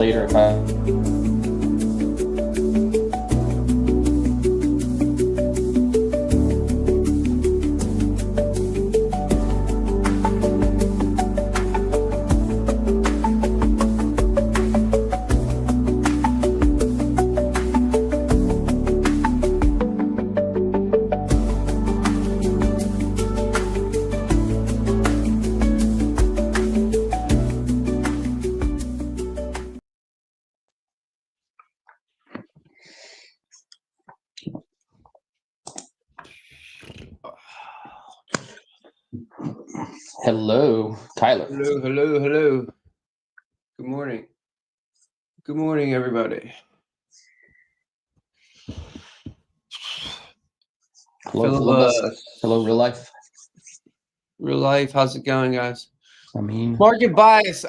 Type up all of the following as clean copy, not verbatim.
later if I. Hello, Tyler. Hello. Good morning. Good morning, everybody. Hello, real life. Real life, how's it going, guys? I mean, market bias.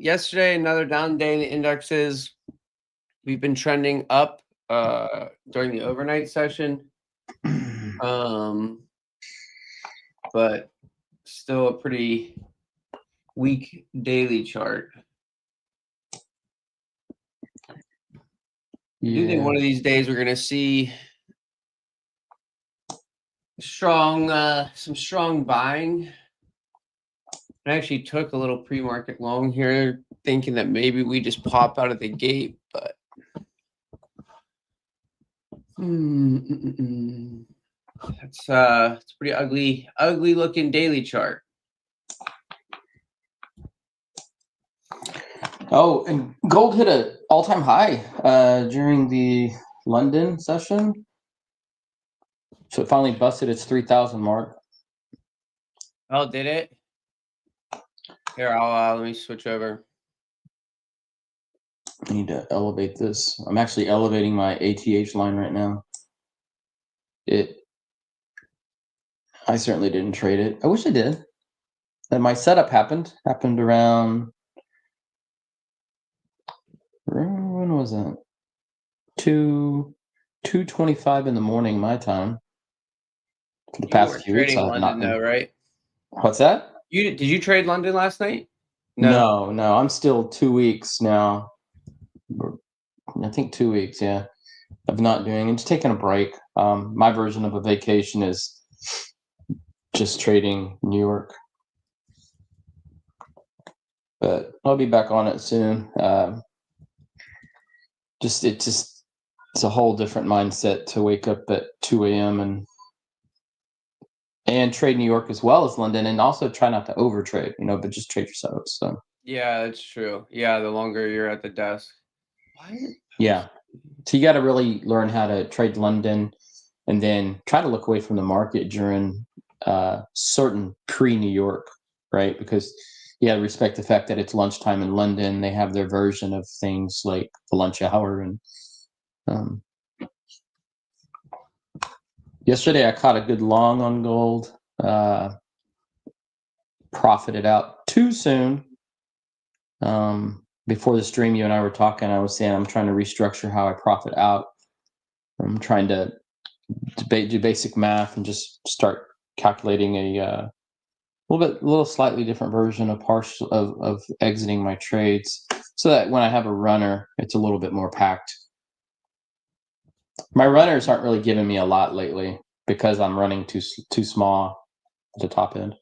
Yesterday another down day in the indexes. We've been trending up during the overnight session. But still a pretty weak daily chart. I do think one of these days we're going to see some strong buying. I actually took a little pre-market long here, thinking that maybe we just pop out of the gate, but it's a pretty ugly looking daily chart. Oh, and gold hit an all-time high during the London session. So it finally busted its 3,000 mark. Oh, did it? Here, I'll let me switch over. I need to elevate this. I'm actually elevating my ATH line right now. I certainly didn't trade it. I wish I did. And my setup happened around, when was that? 2:25 in the morning my time. For the past few weeks, I have not been. Right? What's that? Did you trade London last night? No. I'm still 2 weeks now. I think 2 weeks, yeah. Of not doing and just taking a break. My version of a vacation is just trading New York. But I'll be back on it soon. It's a whole different mindset to wake up at 2 a.m. and trade New York as well as London, and also try not to overtrade, but just trade yourself. So yeah, that's true. Yeah, the longer you're at the desk. Yeah. So you got to really learn how to trade London, and then try to look away from the market during certain pre-New York, right? Because you got to respect the fact that it's lunchtime in London. They have their version of things like the lunch hour. And yesterday I caught a good long on gold. Profited out too soon. Before the stream, you and I were talking. I was saying I'm trying to restructure how I profit out. I'm trying to do basic math and just start calculating a little slightly different version of exiting my trades, so that when I have a runner, it's a little bit more packed. My runners aren't really giving me a lot lately because I'm running too small at the top end.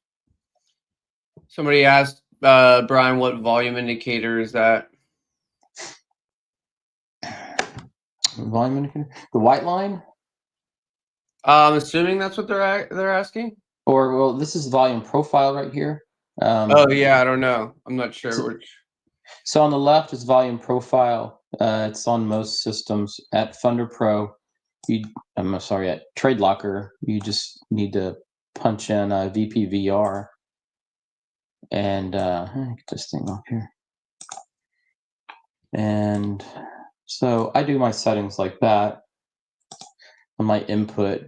Somebody asked Brian, what volume indicator is that? Volume indicator? The white line? I'm assuming that's what they're asking. Or, well, this is volume profile right here. Oh yeah, I don't know. I'm not sure which. So on the left is volume profile. It's on most systems. At FunderPro, at TradeLocker, you just need to punch in VPVR. And get this thing off here. And so I do my settings like that on my input.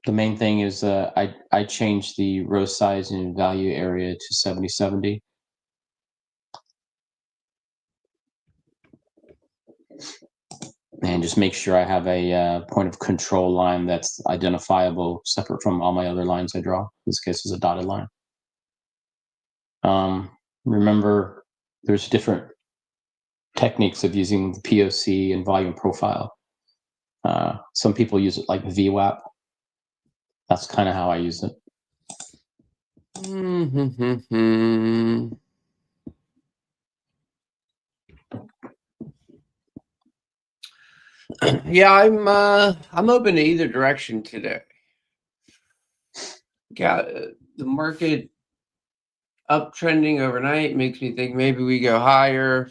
The main thing is I changed the row size and value area to 7070. and just make sure I have a point of control line that's identifiable, separate from all my other lines I draw. This case is a dotted line. Remember, there's different techniques of using the POC and volume profile. Some people use it like VWAP. That's kind of how I use it. Yeah, I'm open to either direction today. Got the market uptrending overnight makes me think maybe we go higher,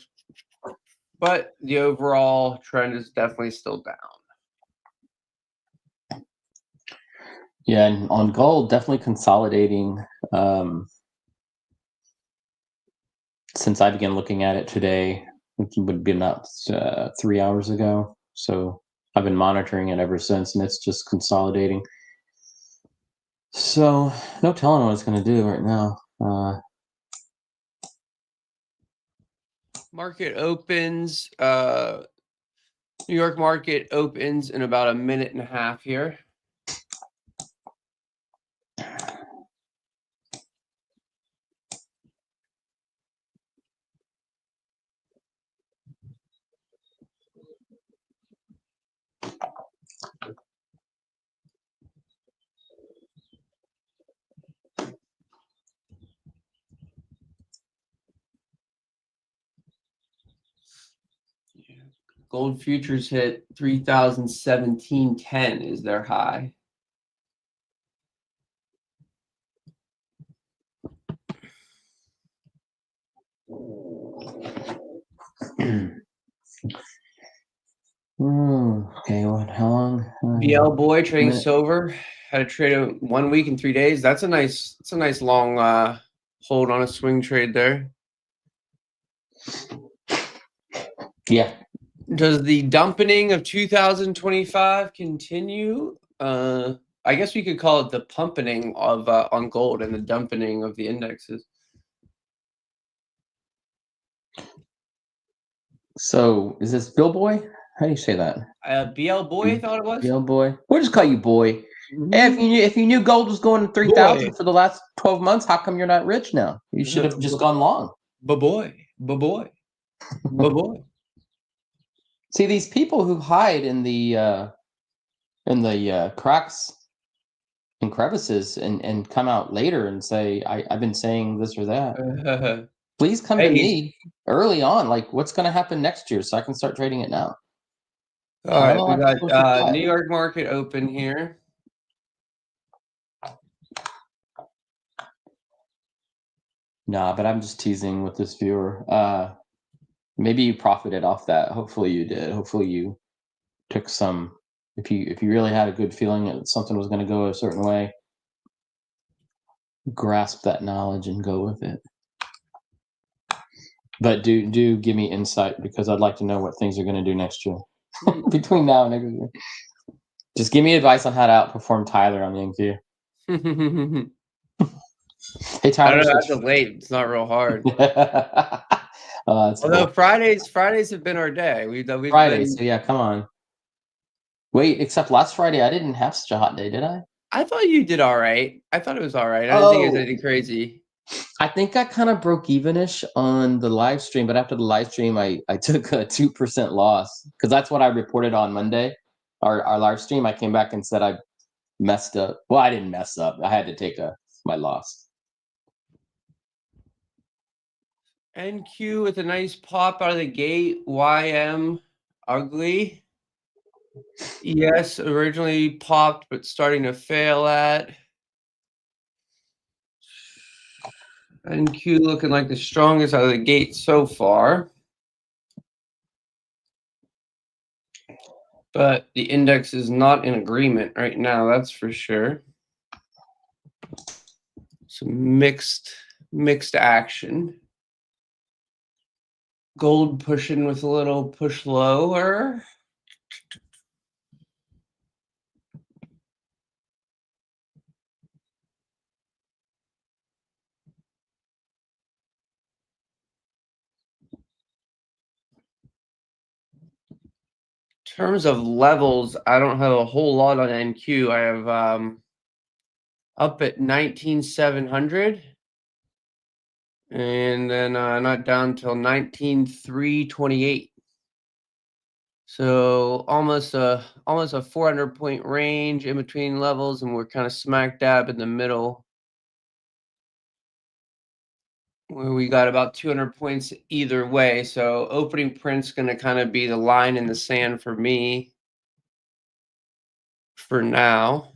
but the overall trend is definitely still down. Yeah, and on gold, definitely consolidating. Since I began looking at it today, which would be about 3 hours ago. So I've been monitoring it ever since, and it's just consolidating. So no telling what it's going to do right now. Market opens. New York market opens in about a minute and a half here. Gold futures hit 3,017.10 is their high. Okay, how long? BL boy trading silver had a trade of 1 week and 3 days. That's a nice long hold on a swing trade there. Yeah. Does the dumpening of 2025 continue? I guess we could call it the pumpening of on gold and the dumpening of the indexes. So is this Bill Boy? How do you say that? BL boy, I thought it was. BL Boy. We'll just call you Boy. If you knew gold was going to 3,000 for the last 12 months, how come you're not rich now? You should have just gone long. Boy. See, these people who hide in the cracks and crevices and come out later and say, I've been saying this or that. Please come to me early on. Like, what's going to happen next year so I can start trading it now? All right, we got New York market open here. Nah, but I'm just teasing with this viewer. Maybe you profited off that. Hopefully you did. Hopefully you took some. If you really had a good feeling that something was going to go a certain way, grasp that knowledge and go with it. But do give me insight, because I'd like to know what things are going to do next year. Between now and next year. Just give me advice on how to outperform Tyler on the NQ. Hey Tyler, I don't know, that's late. It's not real hard. Although cool. Fridays have been our day. We've Fridays, so yeah, come on. Wait, except last Friday I didn't have such a hot day, did I? I thought you did all right. I thought it was all right. I didn't think it was anything crazy. I think I kind of broke evenish on the live stream, but after the live stream, I took a 2% loss, because that's what I reported on Monday. Our live stream, I came back and said I messed up. Well, I didn't mess up. I had to take my loss. NQ with a nice pop out of the gate. YM ugly. Yes, originally popped, but starting to fail at. NQ looking like the strongest out of the gate so far. But the index is not in agreement right now, that's for sure. Some mixed action. Gold pushing with a little push lower. terms of levels, I don't have a whole lot on NQ. I have up at 19,700, and then not down till 19,328. So almost a 400 point range in between levels, and we're kind of smack dab in the middle, where we got about 200 points either way. So opening print's going to kind of be the line in the sand for me for now.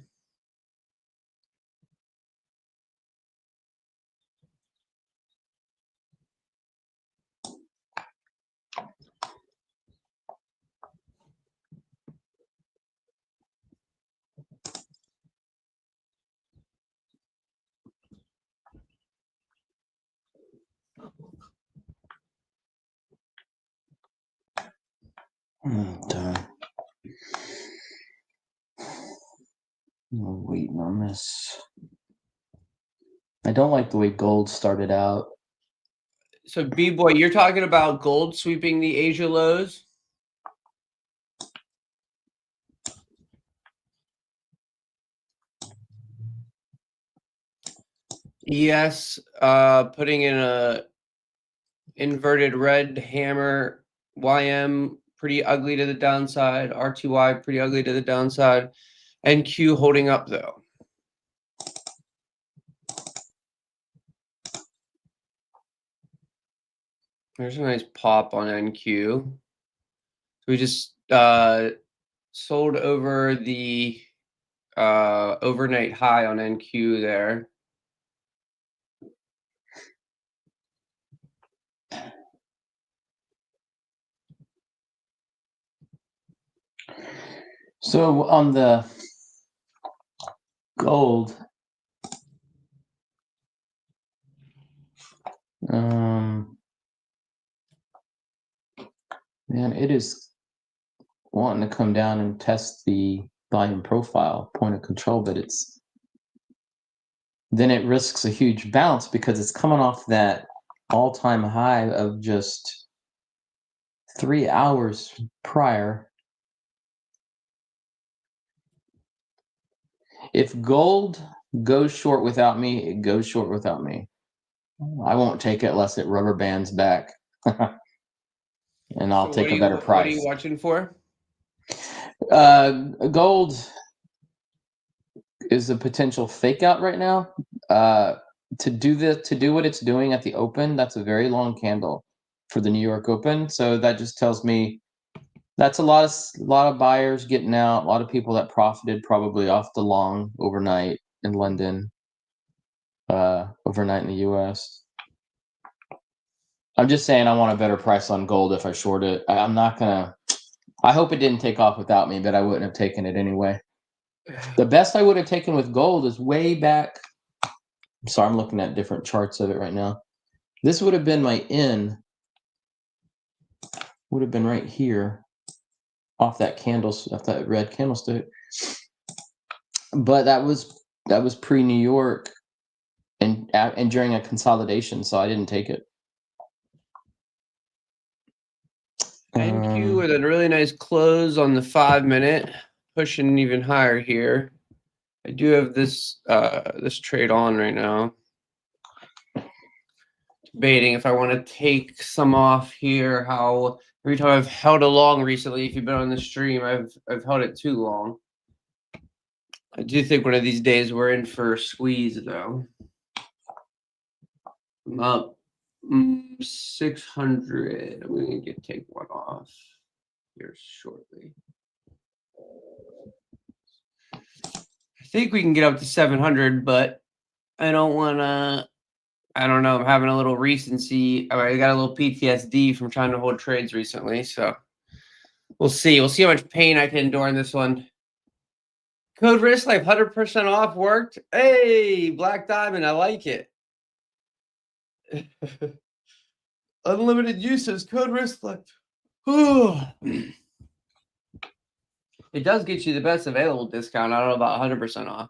I'm waiting on this. I don't like the way gold started out. So B-Boy, you're talking about gold sweeping the Asia lows? Yes, putting in a inverted red hammer, YM pretty ugly to the downside, RTY pretty ugly to the downside, NQ holding up though. There's a nice pop on NQ. We just sold over the overnight high on NQ there. So on the gold, man, it is wanting to come down and test the volume profile point of control, but then it risks a huge bounce because it's coming off that all-time high of just 3 hours prior. If gold goes short without me, it goes short without me. I won't take it unless it rubber bands back. And I'll take a better price. What are you watching for? Gold is a potential fake out right now. To do what it's doing at the open, that's a very long candle for the New York Open. So that just tells me that's a lot of buyers getting out, a lot of people that profited probably off the long overnight in London, overnight in the US. I'm just saying I want a better price on gold if I short it. I'm not gonna. I hope it didn't take off without me, but I wouldn't have taken it anyway. The best I would have taken with gold is way back. Sorry, I'm looking at different charts of it right now. This would have been my in. Would have been right here, off that red candlestick. But that was pre-New York, and during a consolidation, so I didn't take it. NQ with a really nice close on the 5-minute, pushing even higher here. I do have this this trade on right now. Debating if I want to take some off here. How every time I've held a long recently, if you've been on the stream, I've held it too long. I do think one of these days we're in for a squeeze though. I'm up 600. I'm going to take one off here shortly. I think we can get up to 700, but I don't want to. I don't know. I'm having a little recency. I got a little PTSD from trying to hold trades recently, so we'll see. We'll see how much pain I can endure in this one. Code Risk Life 100% off worked. Hey, Black Diamond, I like it. Unlimited uses, Code Risk Life. It does get you the best available discount. I don't know about 100% off.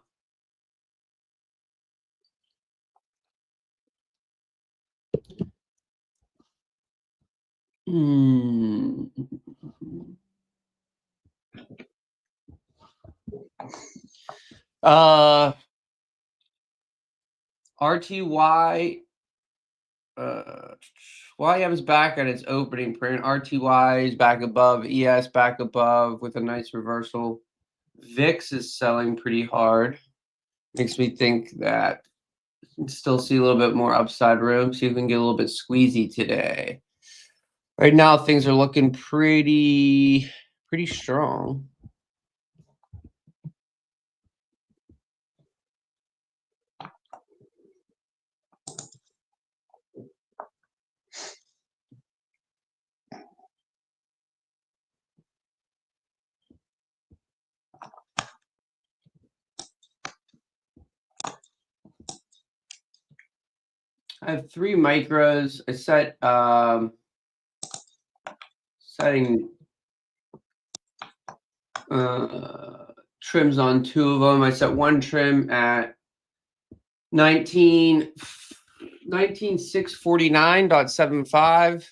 RTY. YM's back at its opening print. RTY is back above. ES back above with a nice reversal. VIX is selling pretty hard. Makes me think that still see a little bit more upside room. See if we can get a little bit squeezy today. Right now, things are looking pretty strong. I have 3 micros. I set setting trims on 2 of them. I set one trim at 19649.75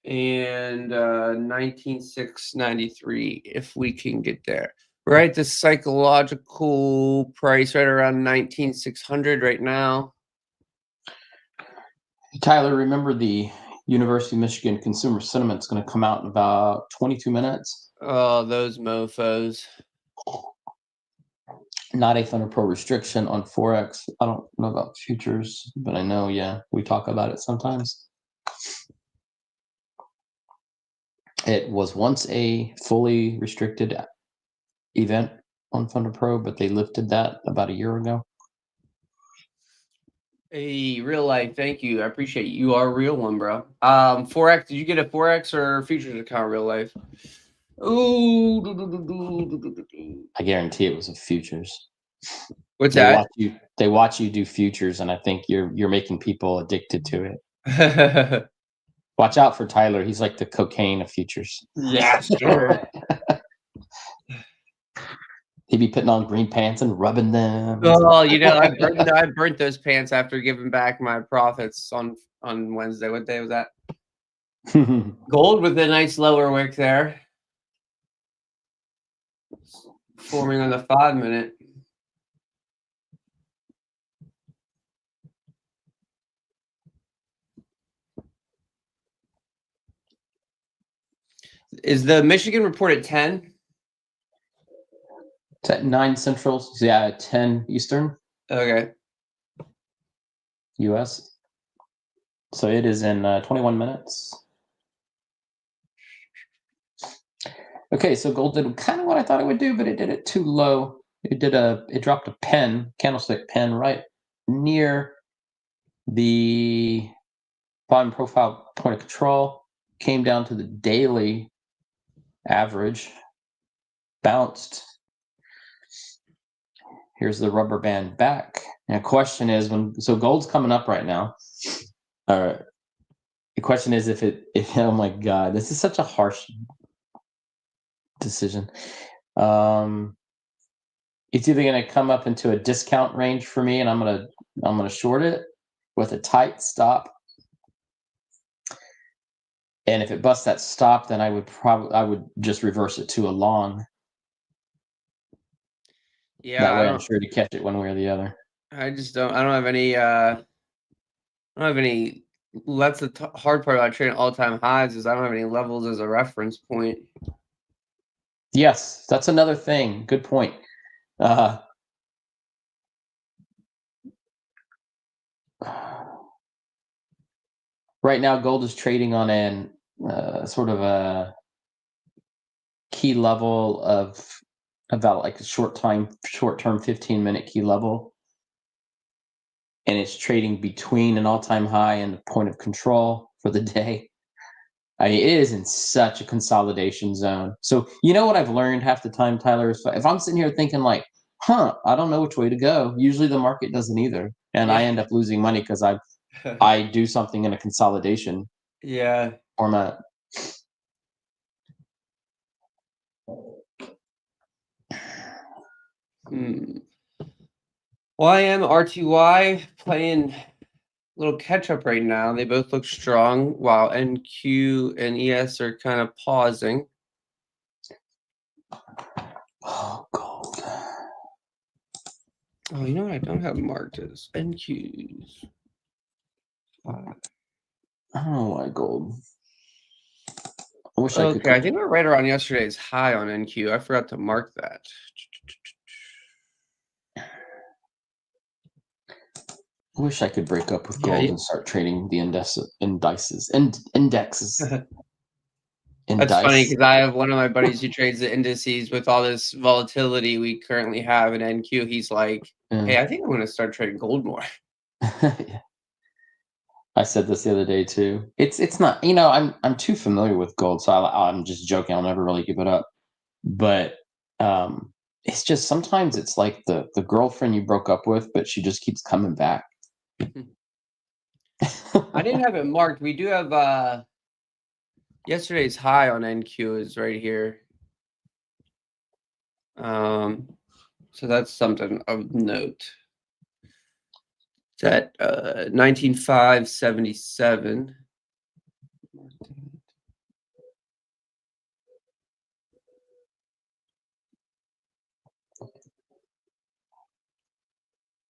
and 19693 if we can get there. Right, the psychological price right around 19600 right now. Tyler, remember the University of Michigan consumer sentiment is going to come out in about 22 minutes. Oh, those mofos. Not a FunderPro restriction on Forex. I don't know about futures, but I know, yeah, we talk about it sometimes. It was once a fully restricted event on FunderPro, but they lifted that about a year ago. Hey, real life, thank you. I appreciate you. You are a real one, bro. Forex, did you get a Forex or futures account real life? Ooh. I guarantee it was a futures. What's that? They watch you do futures, and I think you're making people addicted to it. Watch out for Tyler. He's like the cocaine of futures. Yeah, sure. He'd be putting on green pants and rubbing them. Oh, you know, I burnt those pants after giving back my profits on Wednesday. What day was that? Gold with a nice lower wick there. Forming on the 5-minute. Is the Michigan report at 10? It's at 9 Central. Yeah, at 10 Eastern. Okay. US. So it is in 21 minutes. Okay, so gold did kind of what I thought it would do, but it did it too low. It dropped a candlestick pen right near the bottom profile point of control, came down to the daily average, bounced. Here's the rubber band back. Now, question is so gold's coming up right now. All right. The question is if oh my God, this is such a harsh decision. It's either going to come up into a discount range for me, and I'm gonna short it with a tight stop. And if it busts that stop, then I would just reverse it to a long. Yeah, that way I'm sure to catch it one way or the other. I don't have any. That's the hard part about trading all-time highs is I don't have any levels as a reference point. Yes, that's another thing. Good point. Right now, gold is trading on an sort of a key level of about like a short-term 15-minute key level, and it's trading between an all-time high and the point of control for the day. I mean, it is in such a consolidation zone. So you know what I've learned half the time, Tyler, is if I'm sitting here thinking like, I don't know which way to go, usually the market doesn't either, and I end up losing money because I do something in a consolidation format. YM, RTY playing a little catch up right now. They both look strong while NQ and ES are kind of pausing. Oh, gold. Oh, you know what I don't have marked as NQs. I don't know why gold. I wish I could. Okay, I think we're right around yesterday's high on NQ. I forgot to mark that. I wish I could break up with Yeah, gold yeah. and start trading the indexes. That's funny because I have one of my buddies who trades the indices with all this volatility we currently have in NQ. He's like, hey, I think I'm going to start trading gold more. Yeah. I said this the other day too. It's not, you know, I'm too familiar with gold, so I'm just joking. I'll never really give it up. But it's just sometimes it's like the girlfriend you broke up with, but she just keeps coming back. I didn't have it marked. We do have yesterday's high on NQ is right here. So that's something of note. It's at 19,577.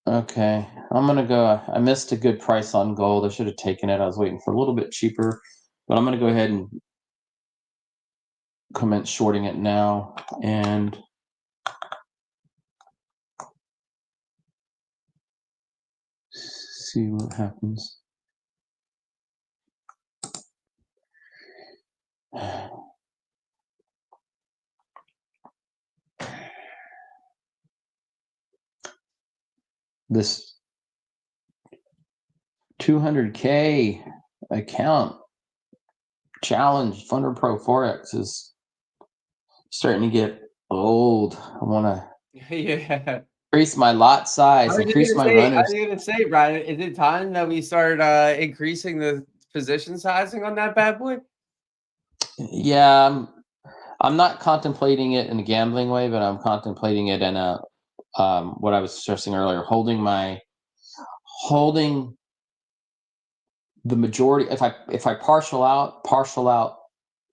Okay, I'm gonna go. I missed a good price on gold. I should have taken it. I was waiting for a little bit cheaper, but I'm gonna go ahead and commence shorting it now and see what happens. This 200K account challenge FunderPro Forex is starting to get old. I want to Yeah. increase my lot size, increase my runners. I was gonna say, Brian, is it time that we start increasing the position sizing on that bad boy? Yeah, I'm not contemplating it in a gambling way, but I'm contemplating it in a what I was stressing earlier, holding the majority. If I partial out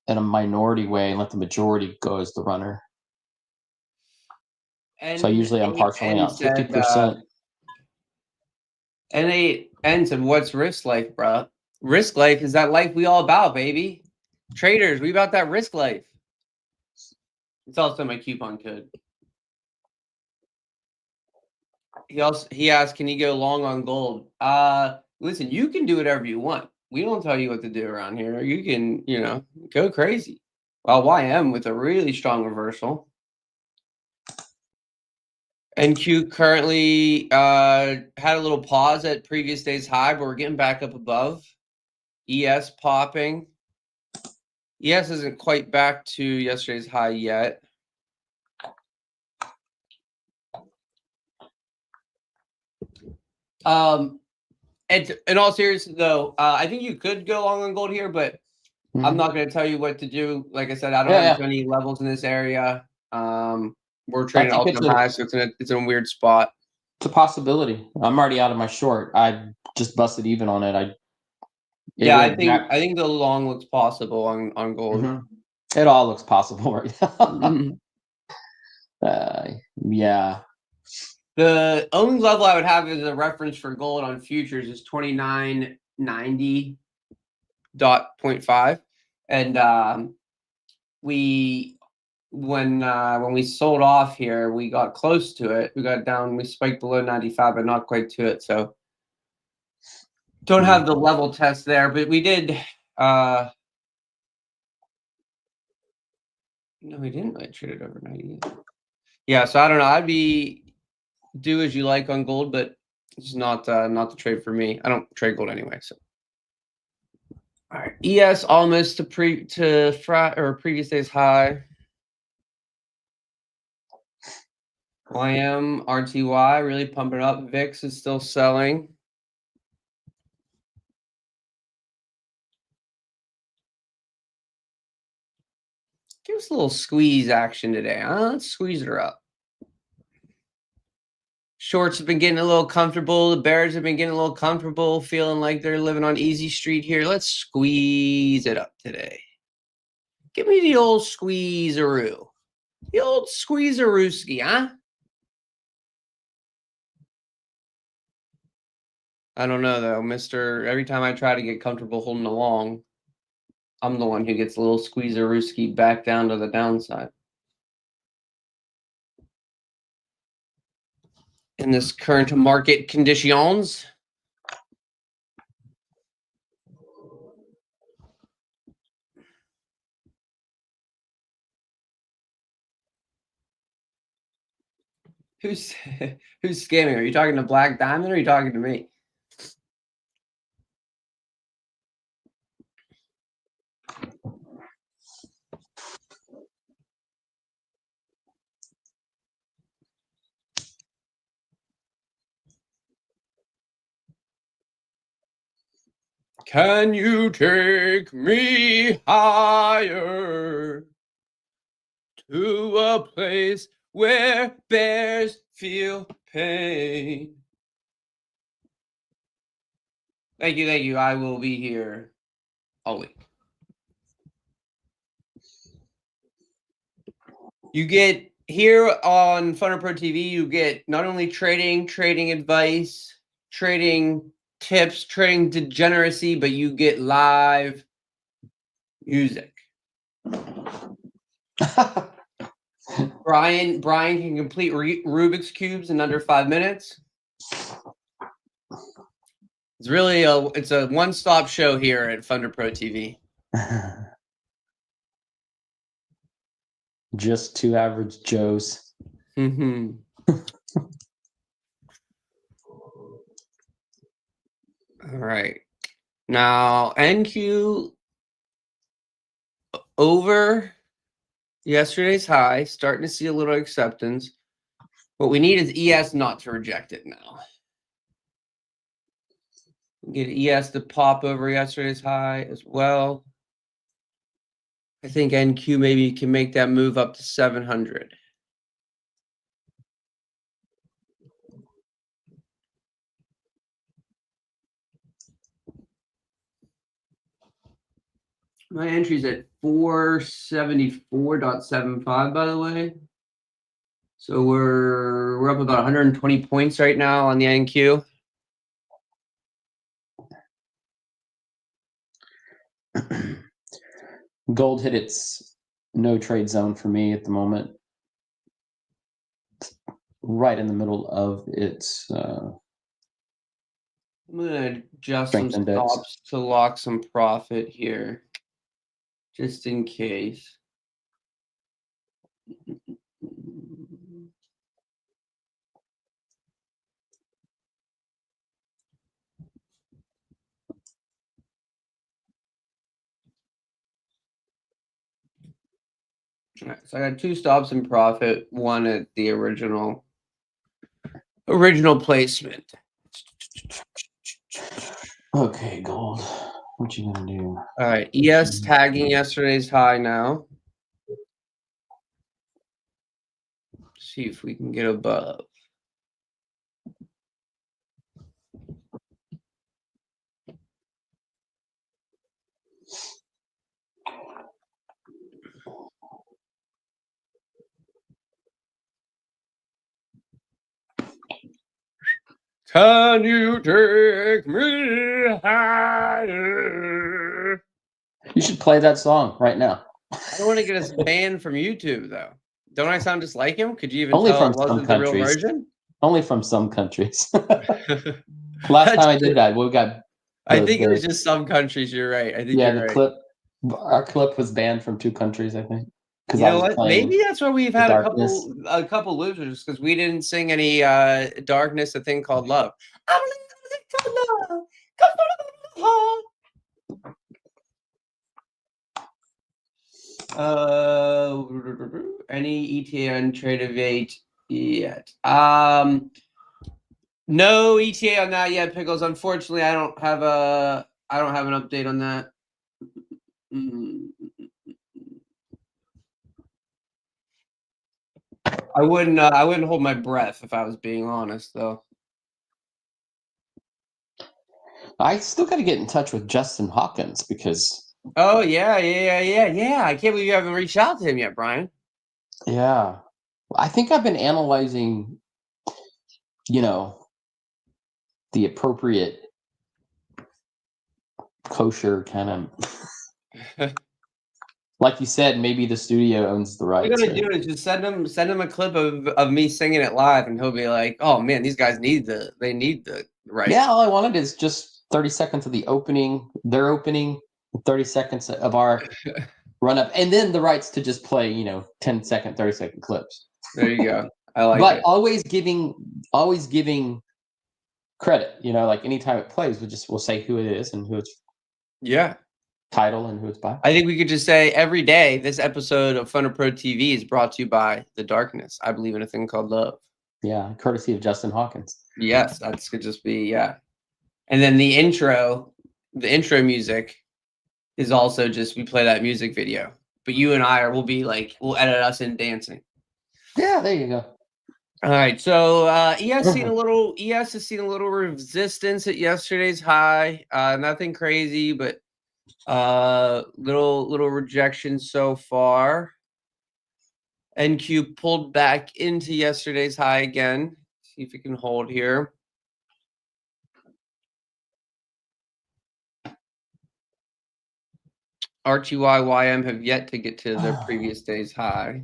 in a minority way and let the majority go as the runner. And So usually I'm partialing out 50%. N8 said, what's risk life, bro? Risk life is that life we all about, baby. Traders, we about that risk life. It's also my coupon code. He asked, can you go long on gold? Listen, you can do whatever you want. We don't tell you what to do around here. You can, go crazy. Well, YM with a really strong reversal. NQ currently had a little pause at previous day's high, but we're getting back up above. ES popping. ES isn't quite back to yesterday's high yet. And in all seriousness, though, I think you could go long on gold here, but I'm not going to tell you what to do. Like I said, I don't have any levels in this area. We're trading all-time high, so it's in a weird spot. It's a possibility. I'm already out of my short. I just busted even on it. I think the long looks possible on gold. Mm-hmm. It all looks possible right now. Yeah. The only level I would have as a reference for gold on futures is 2990.5, and when we sold off here, we got close to it. We got down, we spiked below 95, but not quite to it. So don't have the level test there, but we did. No, we didn't really trade it over 90. Yeah, so I don't know. I'd be do as you like on gold, but it's not the trade for me. I don't trade gold anyway. So, all right, ES almost to previous day's high. YM RTY really pumping up. VIX is still selling. Give us a little squeeze action today, huh? Let's squeeze her up. Shorts have been getting a little comfortable. The bears have been getting a little comfortable, feeling like they're living on easy street here. Let's squeeze it up today. Give me the old squeeze-a-roo. The old squeezerooski, huh? I don't know though, Mister. Every time I try to get comfortable holding along, I'm the one who gets a little squeezerooski back down to the downside. In this current market conditions. Who's scamming? Are you talking to Black Diamond or are you talking to me? Can you take me higher to a place where bears feel pain? Thank you, thank you. I will be here all week. You get here on FunderProTv, you get not only trading advice, trading tips, trading degeneracy, but you get live music. Brian can complete Rubik's cubes in under 5 minutes. It's really it's a one-stop show here at FunderProTv. Just two average Joes. Mm-hmm. All right. Now NQ over yesterday's high, starting to see a little acceptance. What we need is ES not to reject it now. Get ES to pop over yesterday's high as well. I think NQ maybe can make that move up to 700. My entry's at 474.75, by the way. So we're up about 120 points right now on the NQ. Gold hit its no trade zone for me at the moment. Right in the middle of its I'm gonna adjust some strength index. stops to lock some profit here, just in case. All right, so I got 2 stops in profit, one at the original placement. Okay, gold. What you gonna do? All right, ES tagging yesterday's high now. See if we can get above. Can you take me higher? You should play that song right now. I don't want to get us banned from YouTube, though. Don't I sound just like him? Could you even Only tell from it wasn't some the real countries. version? Only from some countries. Last time I did that, we got. I think it was just some countries. You're right. I think you're right. Our clip was banned from 2 countries, I think. You know what? Maybe that's why we've had a couple losers, because we didn't sing any Darkness, A Thing Called Love. I believe in a thing called love. Any ETA on trade of 8 yet? No ETA on that yet, Pickles. Unfortunately, I don't have an update on that. I wouldn't hold my breath if I was being honest, though. I still got to get in touch with Justin Hawkins because. Oh yeah. I can't believe you haven't reached out to him yet, Brian. Yeah. I think I've been analyzing, the appropriate kosher kind of, like you said, maybe the studio owns the What rights. you're gonna do is just send him a clip of me singing it live, and he'll be like, "Oh man, these guys need the rights." Yeah, all I wanted is just 30 seconds of their opening, 30 seconds of our run up, and then the rights to just play, 10-second, 30-second clips. There you go. I like But it. always giving credit, like anytime it plays, we'll say who it is and who it's Yeah. title and who it's by. I think we could just say every day this episode of FunderProTv is brought to you by The Darkness. I believe in a thing called love. Yeah, courtesy of Justin Hawkins. Yes, that could just be And then the intro music is also just we play that music video. But you and I we'll edit us in dancing. Yeah, there you go. All right, so ES has seen a little resistance at yesterday's high. Nothing crazy, but little rejection so far. NQ pulled back into yesterday's high again. See if it can hold here. RTY, YM have yet to get to their previous day's high.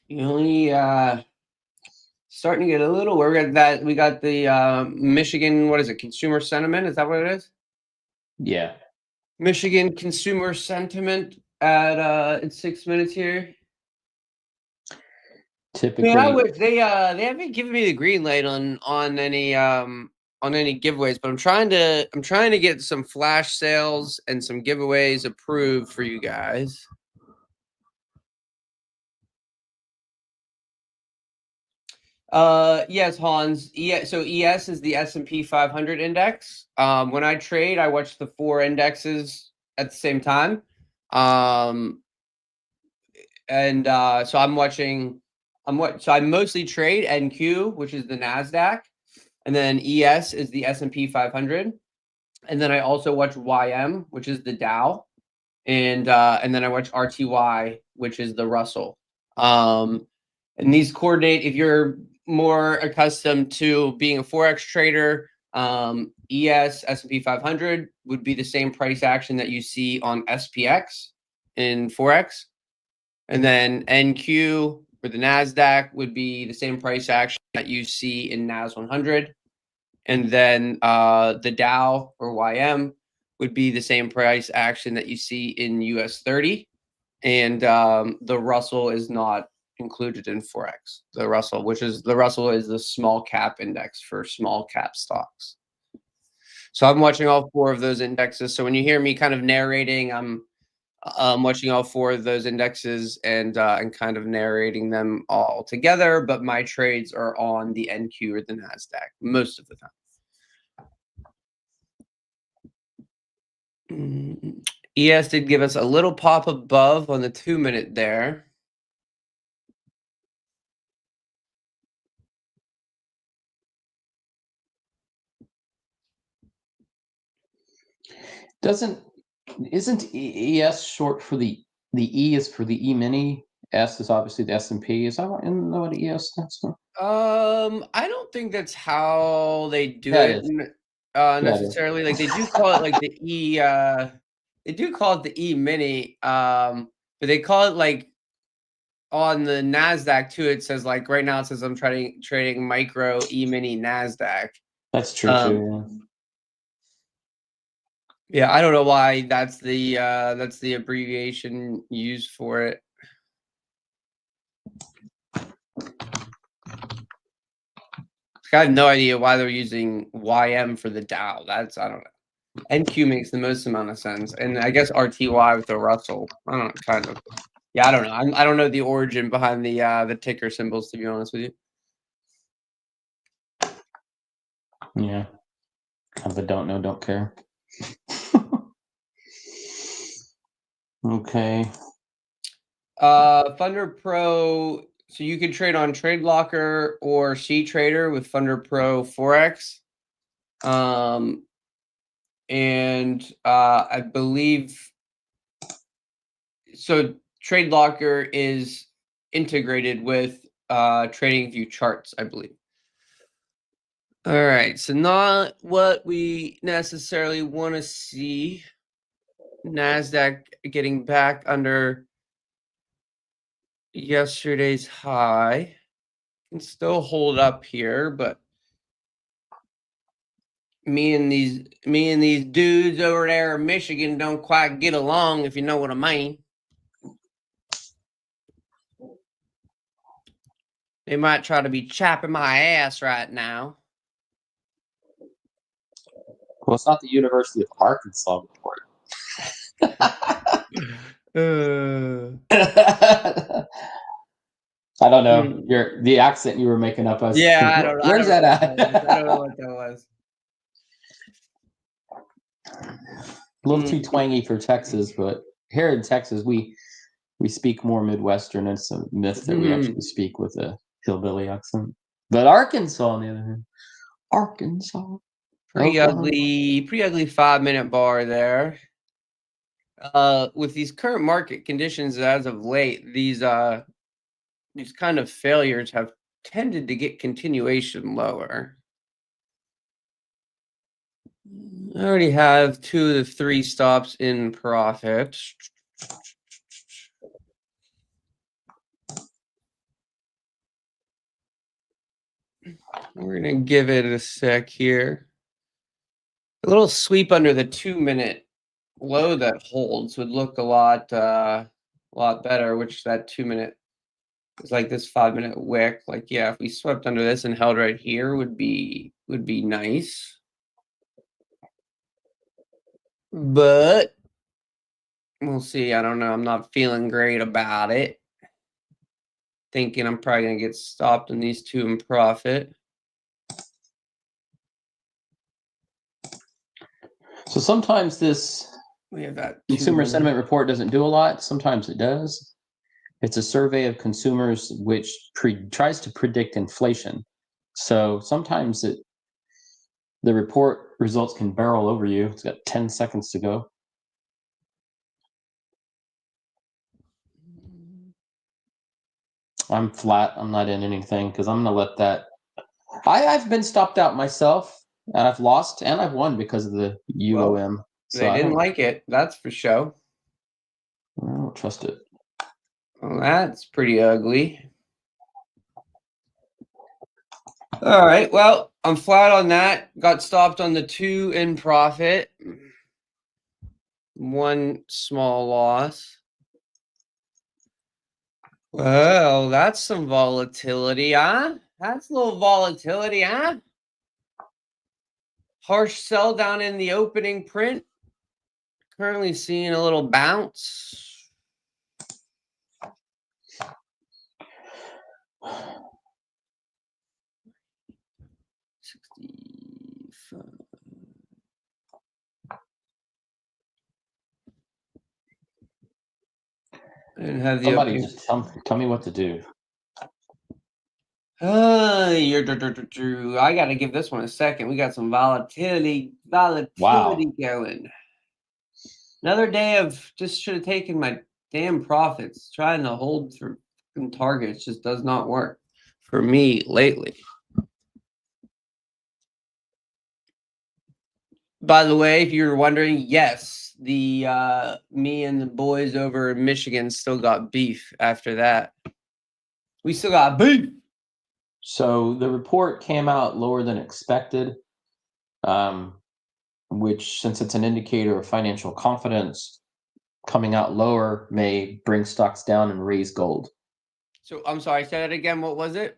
You only starting to get a little where we got the Michigan, what is it, consumer sentiment? Is that what it is? Yeah. Michigan consumer sentiment at in 6 minutes here. Typically, they haven't given me the green light on any giveaways, but I'm trying to get some flash sales and some giveaways approved for you guys. Yes, Hans. So ES is the S&P 500 index. When I trade, I watch the 4 indexes at the same time. So I mostly trade NQ, which is the Nasdaq, and then ES is the S&P 500, and then I also watch YM, which is the Dow, and then I watch RTY, which is the Russell. And these coordinate if you're more accustomed to being a forex trader. ES S&P 500 would be the same price action that you see on SPX in forex, and then NQ for the Nasdaq would be the same price action that you see in NAS 100, and then the Dow or YM would be the same price action that you see in US 30, and the Russell is not included in forex. The Russell is the small cap index for small cap stocks. So I'm watching all 4 of those indexes. So when you hear me kind of narrating, I'm watching all 4 of those indexes and kind of narrating them all together. But my trades are on the NQ or the Nasdaq most of the time. ES did give us a little pop above on the 2-minute there. Isn't ES short for the E is for the E mini, S is obviously the S&P. Is that what ES stands for? I don't think that's how they do Yeah, it necessarily. Like they do call it like the E. They do call it the E mini. But they call it like on the Nasdaq too. It says like right now it says I'm trading micro E mini Nasdaq. That's true too. Yeah, I don't know why that's the abbreviation used for it. I have no idea why they're using YM for the Dow. I don't know. NQ makes the most amount of sense, and I guess RTY with the Russell. I don't know, kind of. Yeah, I don't know. I don't know the origin behind the ticker symbols, to be honest with you. Yeah, kind of a don't know, don't care. Okay. FunderPro. So you can trade on TradeLocker or CTrader with FunderPro Forex. And I believe so. TradeLocker is integrated with TradingView charts, I believe. All right, so not what we necessarily want to see. NASDAQ getting back under yesterday's high. Can still hold up here, but me and these dudes over there in Michigan don't quite get along, if you know what I mean. They might try to be chapping my ass right now. Well, it's not the University of Arkansas report. I don't know. The accent you were making up. Yeah, I don't know. Where's that at? I don't know what that was. A little too twangy for Texas, but here in Texas, we speak more Midwestern. It's a myth that we actually speak with a hillbilly accent. But Arkansas, on the other hand, Arkansas, pretty ugly 5-minute bar there. With these current market conditions as of late, these kind of failures have tended to get continuation lower. I already have 2 of the 3 stops in profit. We're going to give it a sec here. A little sweep under the 2-minute low that holds would look a lot better, which that 2-minute is like this 5-minute wick. Like, yeah, if we swept under this and held right here would be nice. But we'll see. I don't know. I'm not feeling great about it. Thinking I'm probably going to get stopped in these 2 in profit. So sometimes this We have that consumer sentiment report doesn't do a lot. Sometimes it does. It's a survey of consumers which tries to predict inflation. So sometimes the report results can barrel over you. It's got 10 seconds to go. I'm flat. I'm not in anything because I'm going to let that. I've been stopped out myself, and I've lost and I've won because of the UOM. Well, they didn't like it. That's for sure. I don't trust it. Well, that's pretty ugly. All right. Well, I'm flat on that. Got stopped on the 2 in profit. 1 small loss. Well, that's some volatility, huh? That's a little volatility, huh? Harsh sell down in the opening print. Currently seeing a little bounce. And have the Somebody just tell me what to do. I got to give this one a second. We got some volatility going. Another day of just should have taken my damn profits. Trying to hold through targets just does not work for me lately. By the way, if you're wondering, yes, the me and the boys over in Michigan still got beef after that. We still got beef. So the report came out lower than expected, which, since it's an indicator of financial confidence, coming out lower may bring stocks down and raise gold. So I'm sorry, say that again. What was it?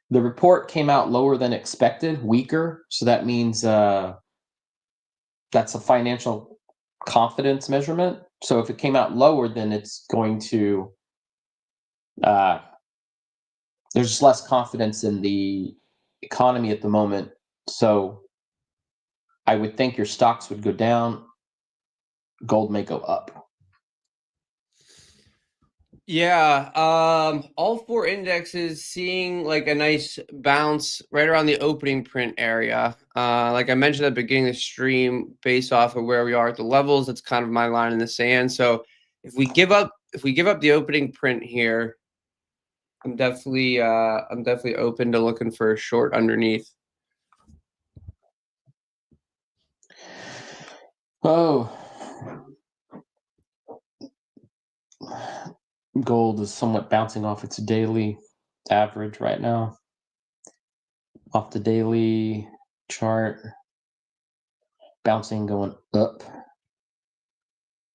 The report came out lower than expected, weaker. So that means that's a financial confidence measurement. So if it came out lower, then it's going to there's just less confidence in the economy at the moment. So I would think your stocks would go down. Gold may go up. Yeah, all four indexes seeing like a nice bounce right around the opening print area. Like I mentioned at the beginning of the stream, based off of where we are at the levels, that's kind of my line in the sand. So if we give up the opening print here, I'm definitely open to looking for a short underneath. Oh, gold is somewhat bouncing off its daily average right now. Off the daily chart, bouncing, going up.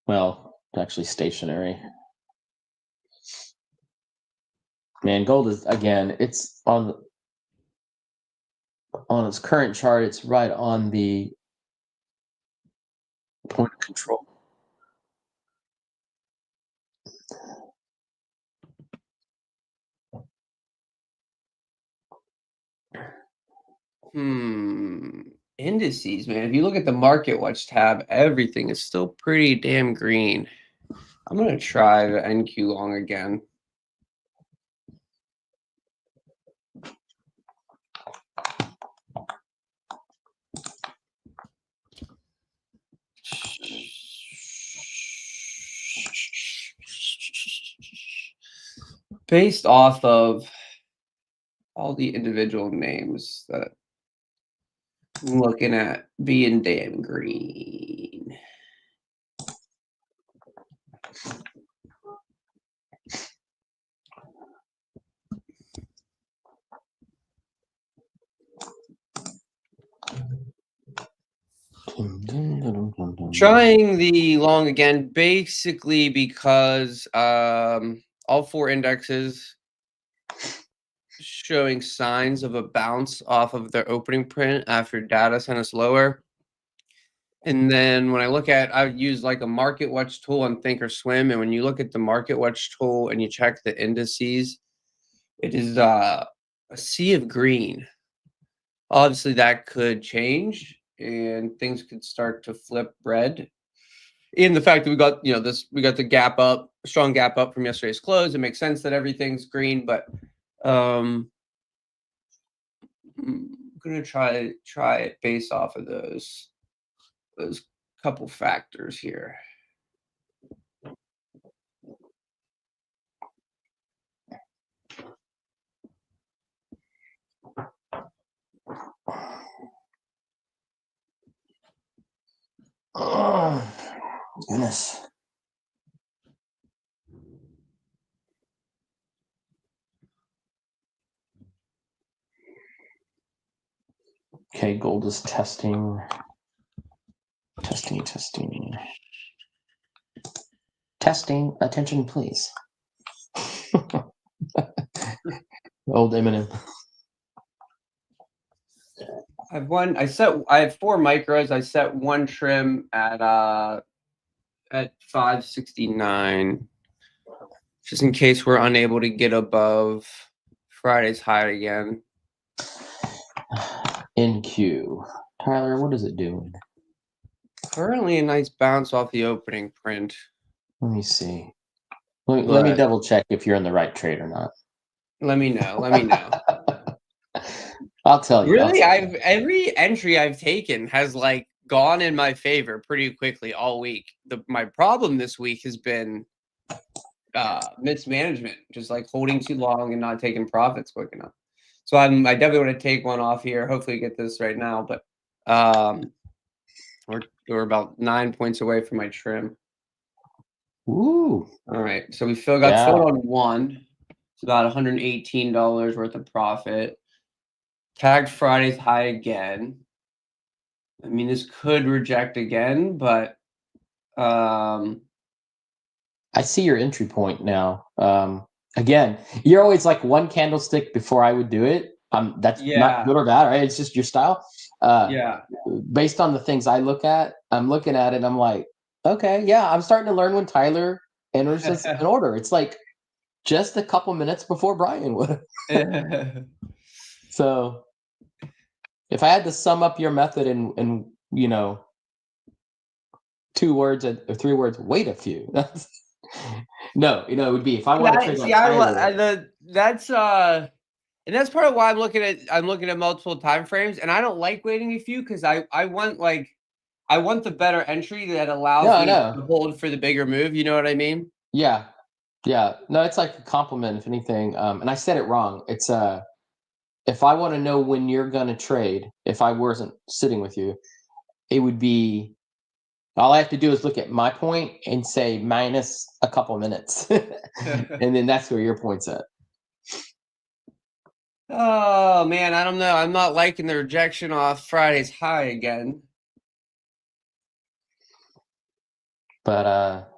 Well, actually stationary. Man, gold is, again, it's on its current chart, it's right on the point of control. Indices, man. If you look at the Market Watch tab, everything is still pretty damn green. I'm gonna try the NQ long again. Based off of all the individual names that I'm looking at being damn green. Trying the long again, basically because all four indexes showing signs of a bounce off of their opening print after data sent us lower. And then when I look at, I use like a Market Watch tool on Thinkorswim, and when you look at the Market Watch tool and you check the indices, it is a sea of green. Obviously, that could change, and things could start to flip red. In the fact that we got, we got the gap up, strong gap up from yesterday's close. It makes sense that everything's green, but I'm gonna try it based off of those couple factors here. Oh, goodness. Okay, gold is testing. Testing, attention, please. Old Eminem. I have 4 micros. I set one trim at 569, just in case we're unable to get above Friday's high again. NQ. Tyler, what is it doing? Currently a nice bounce off the opening print. Let me see. Let me double check if you're in the right trade or not. Let me know. I'll tell you. Really, every entry I've taken has like gone in my favor pretty quickly all week. My problem this week has been mismanagement, just like holding too long and not taking profits quick enough. So I definitely want to take one off here. Hopefully get this right now, but we're about 9 points away from my trim. Ooh. All right, so we still got filled on one. It's about $118 worth of profit. Tagged Friday's high again. I mean, this could reject again, but I see your entry point now. Again, you're always like one candlestick before I would do it. That's not good or bad, right? It's just your style. Based on the things I look at, I'm looking at it and I'm like, okay, yeah, I'm starting to learn when Tyler enters this in order. It's like just a couple minutes before Brian would. So if I had to sum up your method in you know, 2 words or 3 words, wait a few. That's no, it would be if I want to trade See, like Tyler. and that's part of why I'm looking at multiple time frames, and I don't like waiting a few because I want the better entry that allows No, me no. to hold for the bigger move. You know what I mean? Yeah. Yeah. No, it's like a compliment, if anything. And I said it wrong. It's if I want to know when you're gonna trade, if I wasn't sitting with you, it would be all I have to do is look at my point and say minus a couple minutes. And then that's where your point's at. Oh man, I don't know. I'm not liking the rejection off Friday's high again. But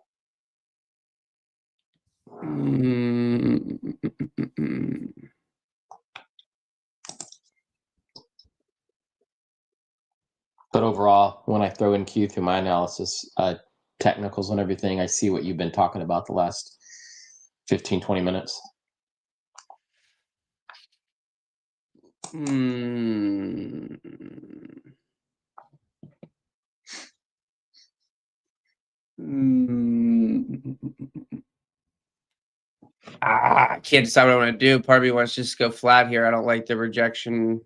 but overall, when I throw in Q through my analysis, technicals and everything, I see what you've been talking about the last 15, 20 minutes. I can't decide what I want to do. Part of me wants to just go flat here. I don't like the rejection.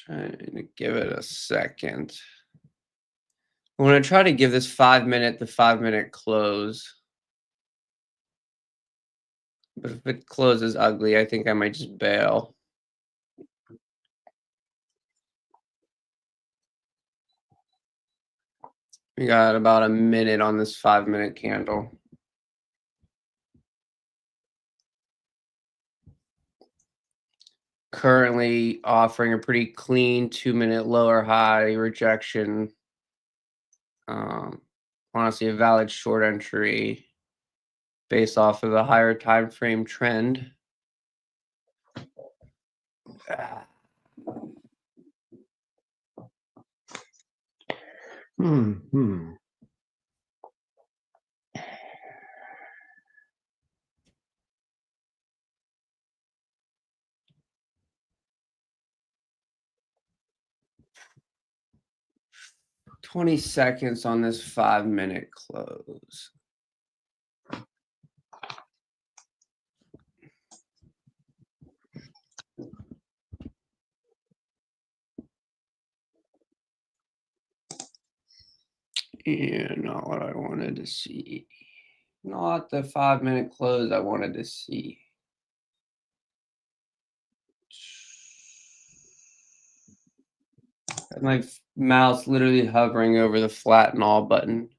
Trying to give it a second. I'm going to try to give this 5 minute the 5 minute close. But if it closes ugly, I think I might just bail. We got about a minute on this 5 minute candle. Currently offering a pretty clean 2 minute lower high rejection. Honestly, a valid short entry based off of the higher time frame trend. Hmm. 20 seconds on this 5 minute close. Yeah, not what I wanted to see. Not the 5 minute close I wanted to see. My mouse literally hovering over the flatten all button.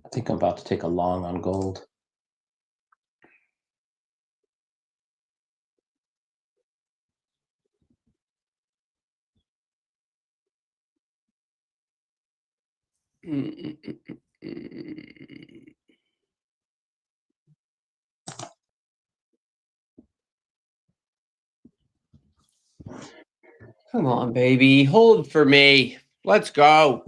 I think I'm about to take a long on gold. Come on, baby. Hold for me. Let's go.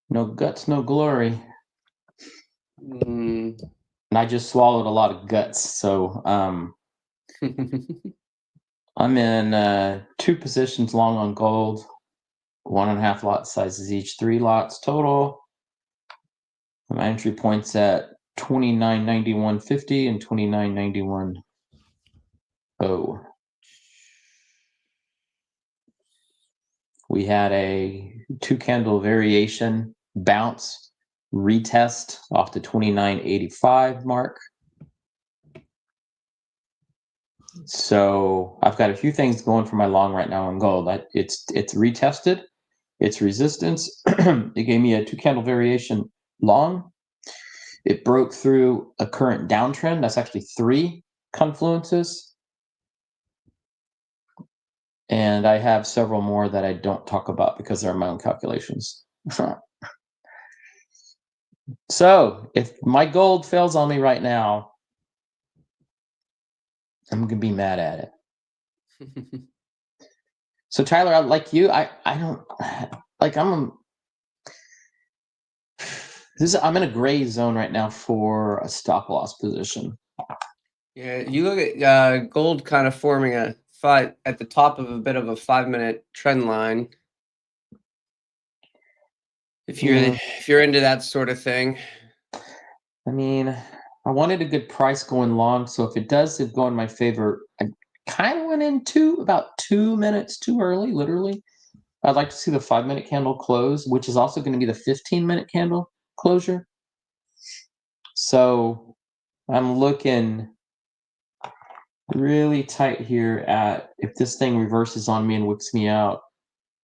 No guts, no glory. Mm. And I just swallowed a lot of guts. So I'm in 2 positions long on gold, 1.5 lot sizes each, 3 lots total. My entry points at 29.9150 and 29.91. We had a 2 candle variation bounce retest off the 29.85 mark. So I've got a few things going for my long right now on gold. It's retested its resistance. It gave me a 2 candle variation long. It broke through a current downtrend. That's actually 3 confluences. And I have several more that I don't talk about because they're my own calculations. So if my gold fails on me right now, I'm gonna be mad at it. So Tyler, like you, I don't like I'm I'm in a gray zone right now for a stop loss position. Yeah, you look at gold kind of forming a five at the top of a bit of a 5-minute trend line. If you're into that sort of thing. I mean, I wanted a good price going long, so if it does go in my favor, I kind of went in about 2 minutes too early, literally. I'd like to see the 5-minute candle close, which is also going to be the 15-minute candle closure. So I'm looking really tight here at if this thing reverses on me and wicks me out,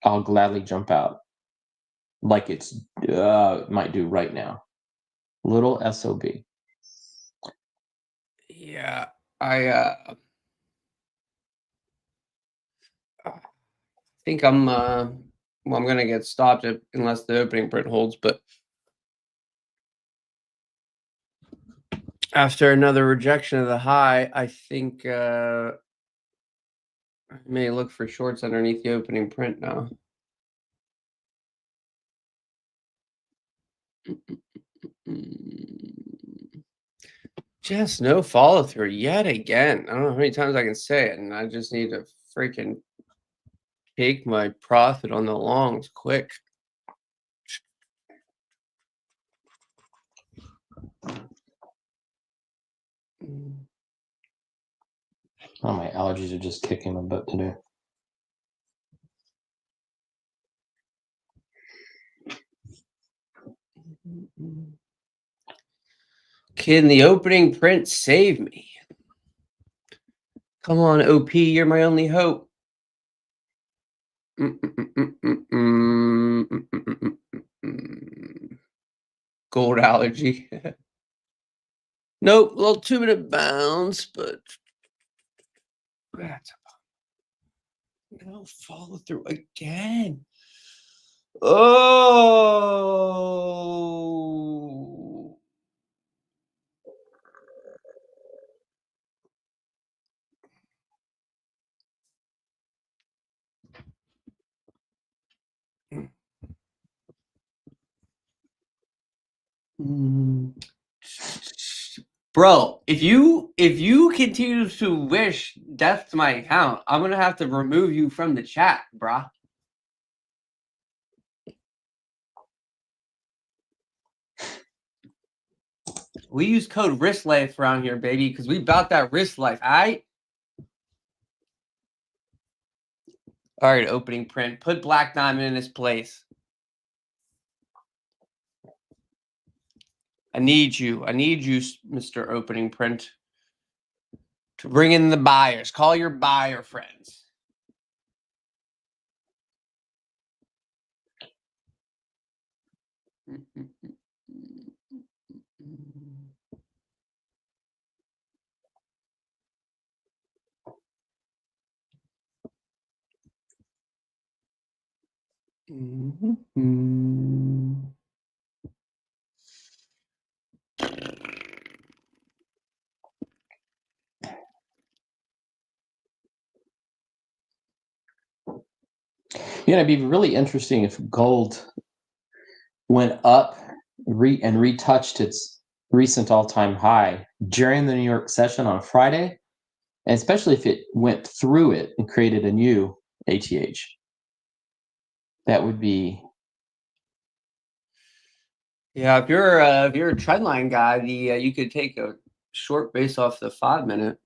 I'll gladly jump out like it might do right now. Little SOB. Yeah, I think I'm I'm gonna get stopped unless the opening print holds, but after another rejection of the high, I think I may look for shorts underneath the opening print now. Just no follow through yet again. I don't know how many times I can say it, and I just need to freaking take my profit on the longs quick. Oh, my allergies are just kicking my butt today. Can the opening print save me? Come on, OP, you're my only hope. Gold allergy. Nope, a little 2-minute bounce, but that's no follow through again. Oh. Bro, if you continue to wish death to my account, I'm gonna have to remove you from the chat, bruh. We use code risk life around here, baby, because we bought that risk life, alright? Alright, opening print. Put Black Diamond in his place. I need you, Mr. Opening Print, to bring in the buyers. Call your buyer friends. Yeah, it'd be really interesting if gold went up and retouched its recent all-time high during the New York session on Friday, and especially if it went through it and created a new ATH. That would be. Yeah, if you're a trendline guy, you could take a short base off the 5-minute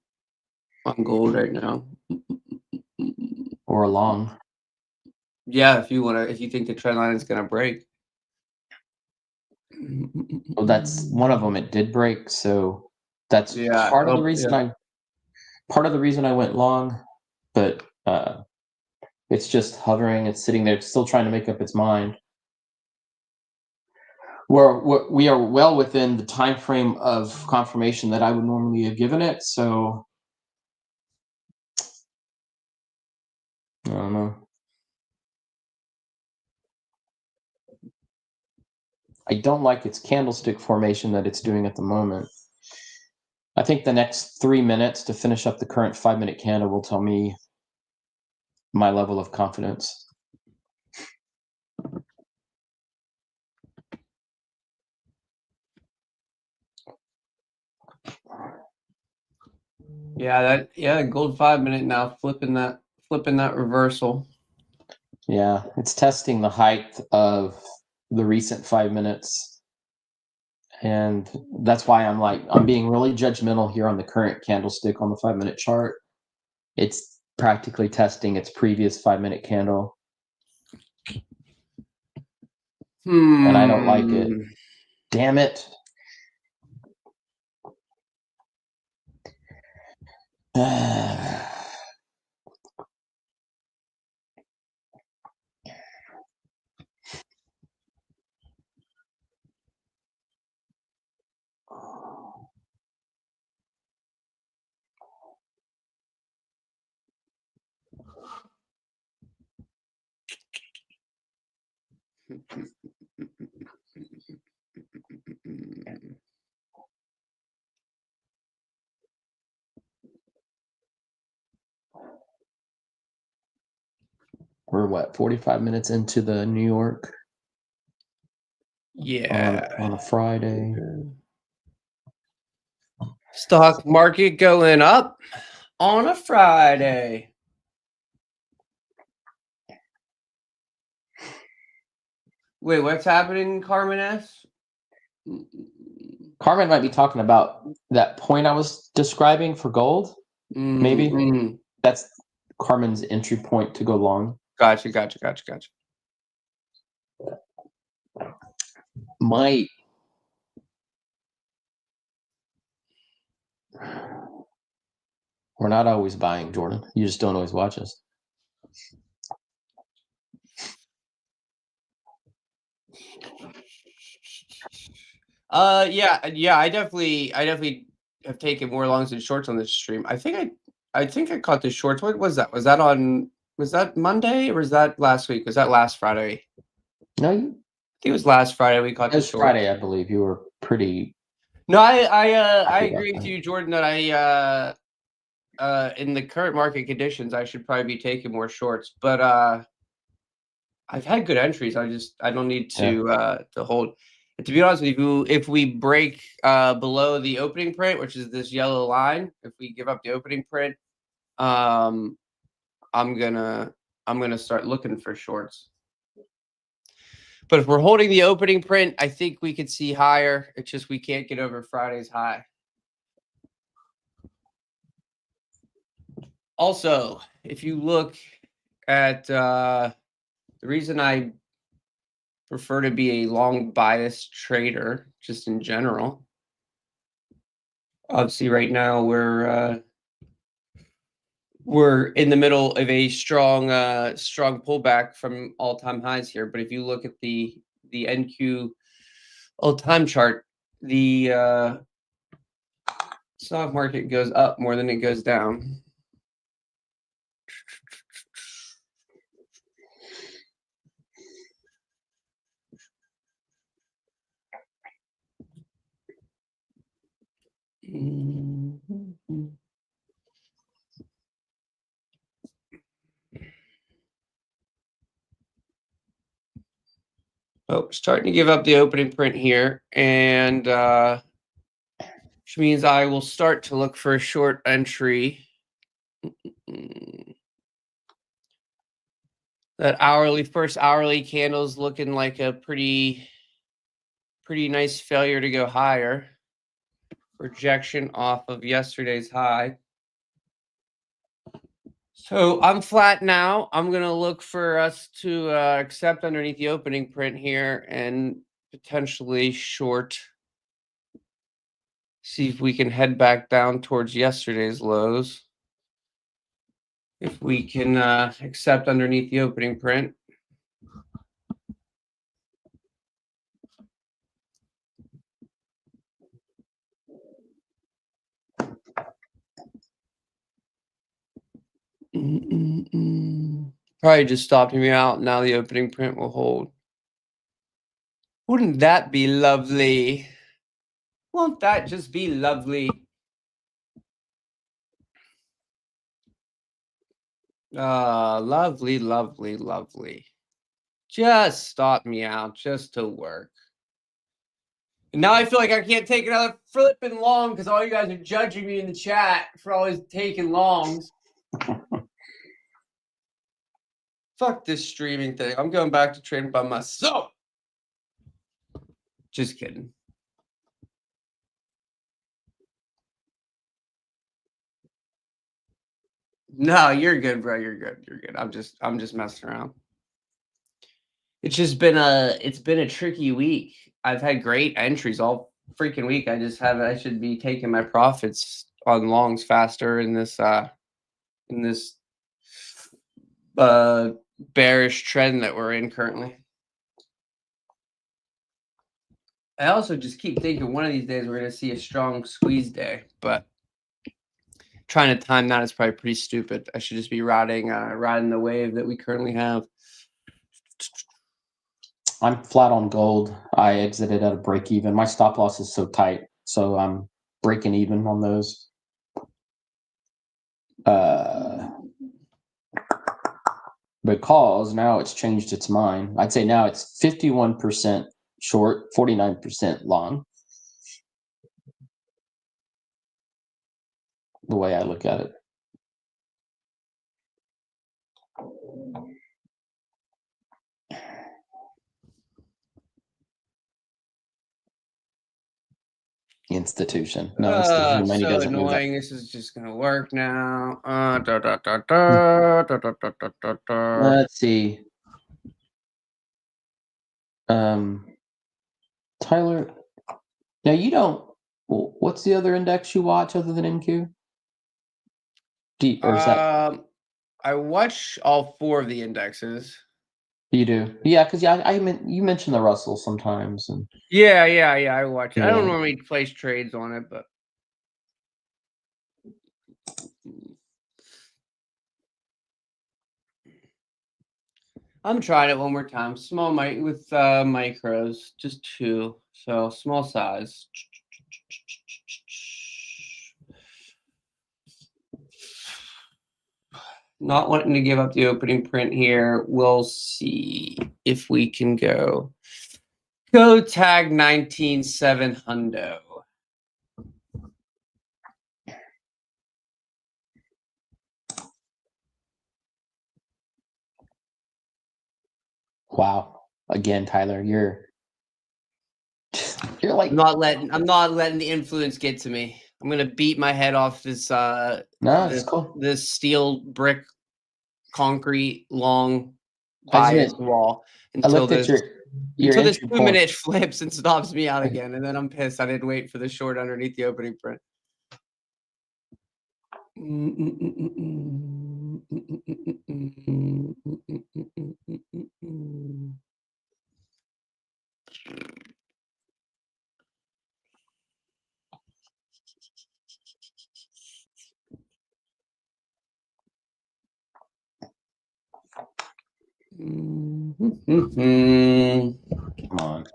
on gold right now. Or a long. Yeah, if you think the trend line is gonna break. Well, that's one of them. It did break, so that's part of the reason I went long. But it's just hovering. It's sitting there, it's still trying to make up its mind. We are well within the time frame of confirmation that I would normally have given it. So I don't know. I don't like its candlestick formation that it's doing at the moment. I think the next 3 minutes to finish up the current 5-minute candle will tell me my level of confidence. Yeah, gold 5-minute now flipping that reversal. Yeah, it's testing the height of the recent 5 minutes. And that's why I'm being really judgmental here on the current candlestick on the 5-minute chart. It's practically testing its previous 5-minute candle. And I don't like it. Damn it. We're what, 45 minutes into the New York? Yeah. On a Friday. Stock market going up on a Friday. Wait, what's happening, Carmen S? Carmen might be talking about that point I was describing for gold. Maybe. That's Carmen's entry point to go long. Gotcha. We're not always buying, Jordan. You just don't always watch us. Yeah, I definitely have taken more longs than shorts on this stream. I think I caught the shorts. What was that? Was that Monday or was that last week? Was that last Friday? No, I think it was last Friday we caught the shorts. Friday, I believe. You were pretty. No, I agree with you, Jordan, that in the current market conditions I should probably be taking more shorts, but I've had good entries. I don't need to hold. And to be honest with you, if we break below the opening print, which is this yellow line, if we give up the opening print, I'm gonna start looking for shorts. But if we're holding the opening print, I think we could see higher. It's just we can't get over Friday's high. Also, if you look at the reason I prefer to be a long bias trader, just in general. Obviously, right now we're in the middle of a strong pullback from all-time highs here. But if you look at the NQ all-time chart, the stock market goes up more than it goes down. Oh, starting to give up the opening print here, and which means I will start to look for a short entry. That first hourly candle's looking like a pretty nice failure to go higher. Rejection off of yesterday's high. So I'm flat now. I'm going to look for us to accept underneath the opening print here and potentially short. See if we can head back down towards yesterday's lows. If we can accept underneath the opening print. Probably just stopping me out. Now the opening print will hold. Wouldn't that be lovely? Won't that just be lovely? Lovely, lovely, lovely. Just stop me out just to work. And now I feel like I can't take another flipping long because all you guys are judging me in the chat for always taking longs. Fuck this streaming thing. I'm going back to trading by myself. Just kidding. No, you're good, bro. You're good. You're good. I'm just messing around. It's just been a tricky week. I've had great entries all freaking week. I should be taking my profits on longs faster in this bearish trend that we're in currently. I also just keep thinking one of these days we're going to see a strong squeeze day, but trying to time that is probably pretty stupid. I should just be riding the wave that we currently have. I'm flat on gold. I exited at a break even. My stop loss is so tight, so I'm breaking even on those. Because now it's changed its mind. I'd say now it's 51% short, 49% long. The way I look at it. Institution. No, institution money So doesn't move that. annoying. This is just gonna work now. Let's see. Tyler, now you don't. What's the other index you watch other than NQ? Or is that I watch all 4 of the indexes. you do? Yeah, because you mentioned the Russell sometimes, and Yeah, I watch it. I don't Yeah. normally place trades on it, but I'm trying it one more time. Small with micros, just 2, so small size. Not wanting to give up the opening print here. We'll see if we can go tag 19,700. wow. Again, Tyler, you're like I'm not letting the influence get to me. I'm gonna beat my head off this it's cool. this steel brick concrete long I bias wall until looked at this your until this entry 2 point. minute flips and stops me out again, and then I'm pissed I didn't wait for the short underneath the opening print. Come on.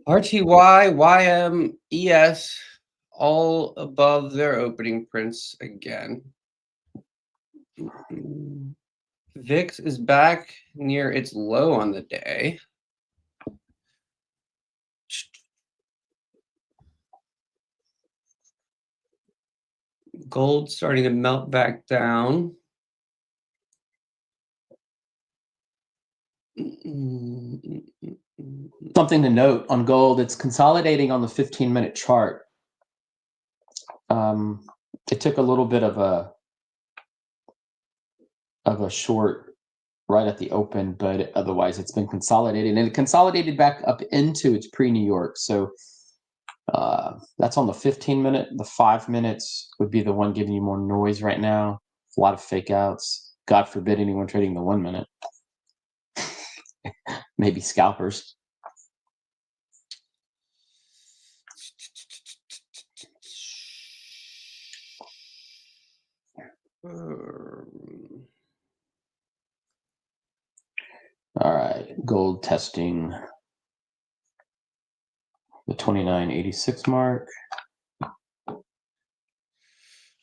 RTY, YM, ES, all above their opening prints again. VIX is back near its low on the day. Gold starting to melt back down. Something to note on gold, it's consolidating on the 15-minute chart. It took a little bit of a short right at the open, but otherwise it's been consolidated, and it consolidated back up into its pre-New York. So that's on the 15-minute. The 5 minutes would be the one giving you more noise right now. A lot of fake outs. God forbid anyone trading the 1 minute. Maybe scalpers. All right, gold testing the 29.86 mark.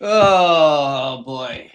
Oh boy.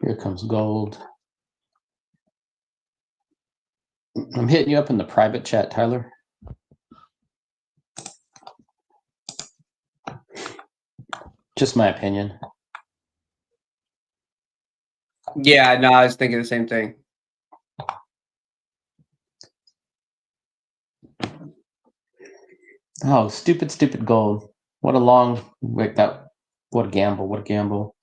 Here comes gold. I'm hitting you up in the private chat, Tyler. Just my opinion. Yeah, no, I was thinking the same thing. Oh, stupid gold. What a long wait that. What a gamble. What a gamble.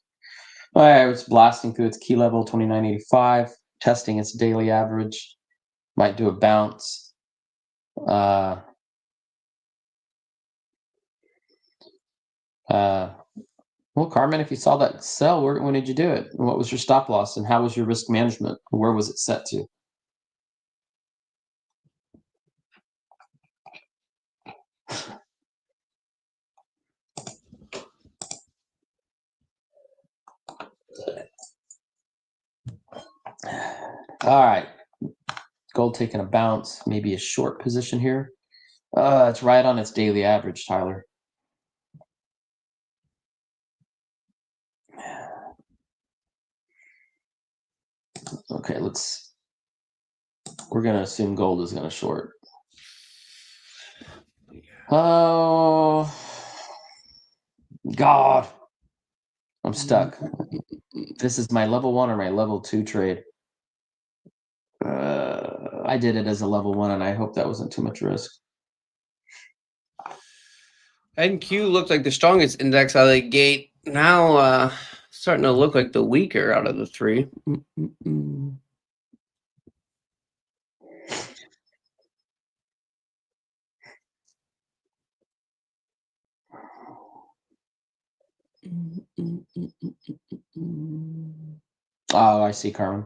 All right, it's blasting through its key level 29.85, testing its daily average. Might do a bounce. Well, Carmen, if you saw that sell, when did you do it? And what was your stop loss? And how was your risk management? Where was it set to? All right. Gold taking a bounce, maybe a short position here. It's right on its daily average, Tyler. Okay, we're going to assume gold is going to short. Oh, God. I'm stuck. This is my level 1 or my level 2 trade. I did it as a level 1, and I hope that wasn't too much risk. NQ looked like the strongest index out of the gate. Now starting to look like the weaker out of the three. Oh, I see, Carmen.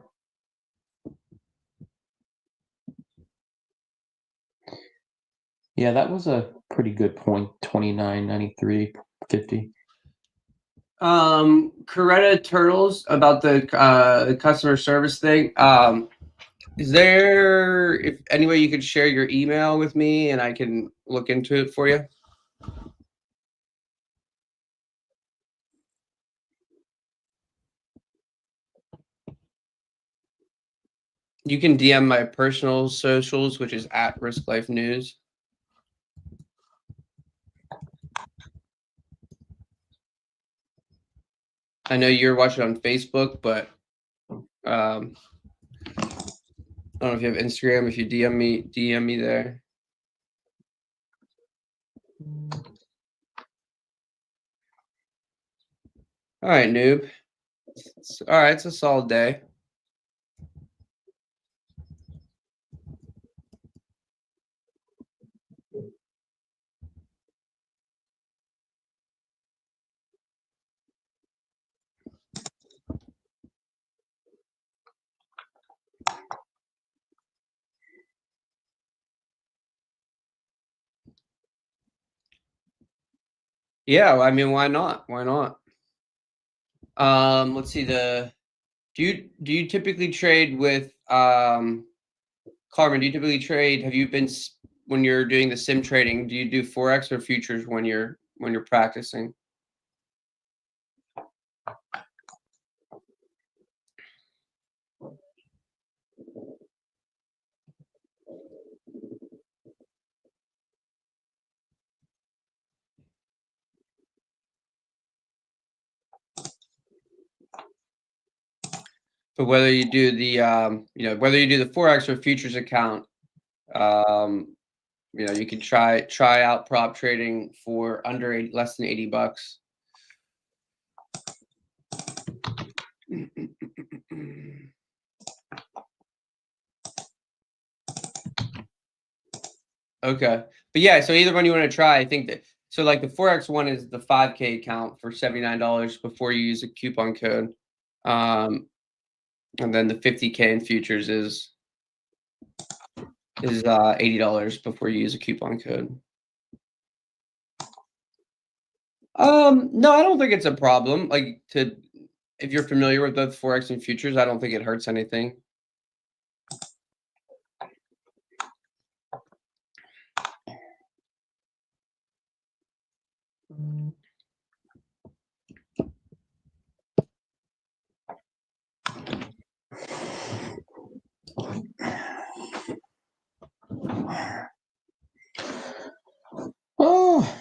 Yeah, that was a pretty good point. 29.93.50. Coretta Turtles about the customer service thing. Is there any way you could share your email with me and I can look into it for you? You can DM my personal socials, which is at Risk Life News. I know you're watching on Facebook, but I don't know if you have Instagram. If you DM me there. All right, noob. All right, it's a solid day. Yeah, I mean, why not? Why not? Let's see. Do you typically trade with Carmen? Do you typically trade? Have you been when you're doing the sim trading? Do you do forex or futures when you're practicing? But whether you do the whether you do the forex or futures account, you can try out prop trading for less than $80. Okay, but yeah, so either one you want to try. I think that like the forex one is the 5K account for $79 before you use a coupon code, and then the 50K in futures is $80 before you use a coupon code. No, I don't think it's a problem. Like if you're familiar with both forex and futures, I don't think it hurts anything. Oh.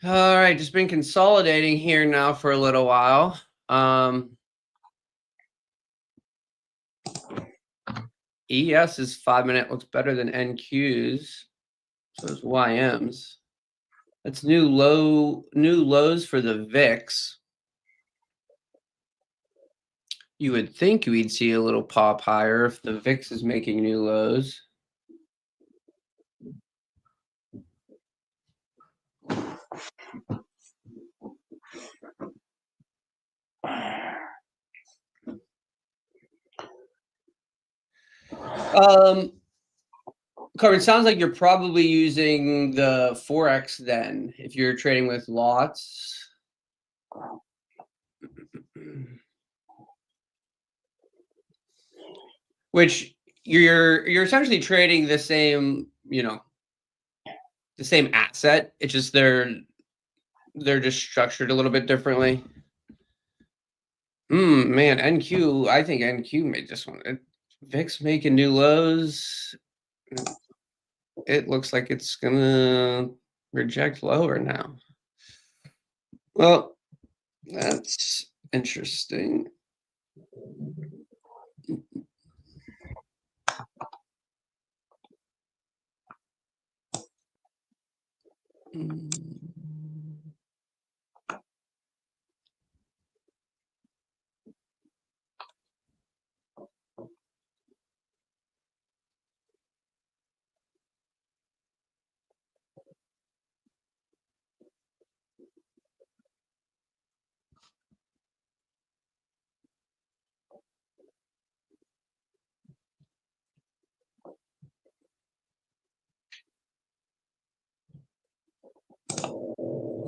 All right, just been consolidating here now for a little while. ES's 5-minute looks better than NQ's. So is YM's. That's new lows for the VIX. You would think we'd see a little pop higher if the VIX is making new lows. Carmen, sounds like you're probably using the Forex then, if you're trading with lots. Which you're essentially trading the same, the same asset. It's just they're just structured a little bit differently. Man, NQ, I think NQ made this one. VIX making new lows. It looks like it's gonna reject lower now. Well, that's interesting.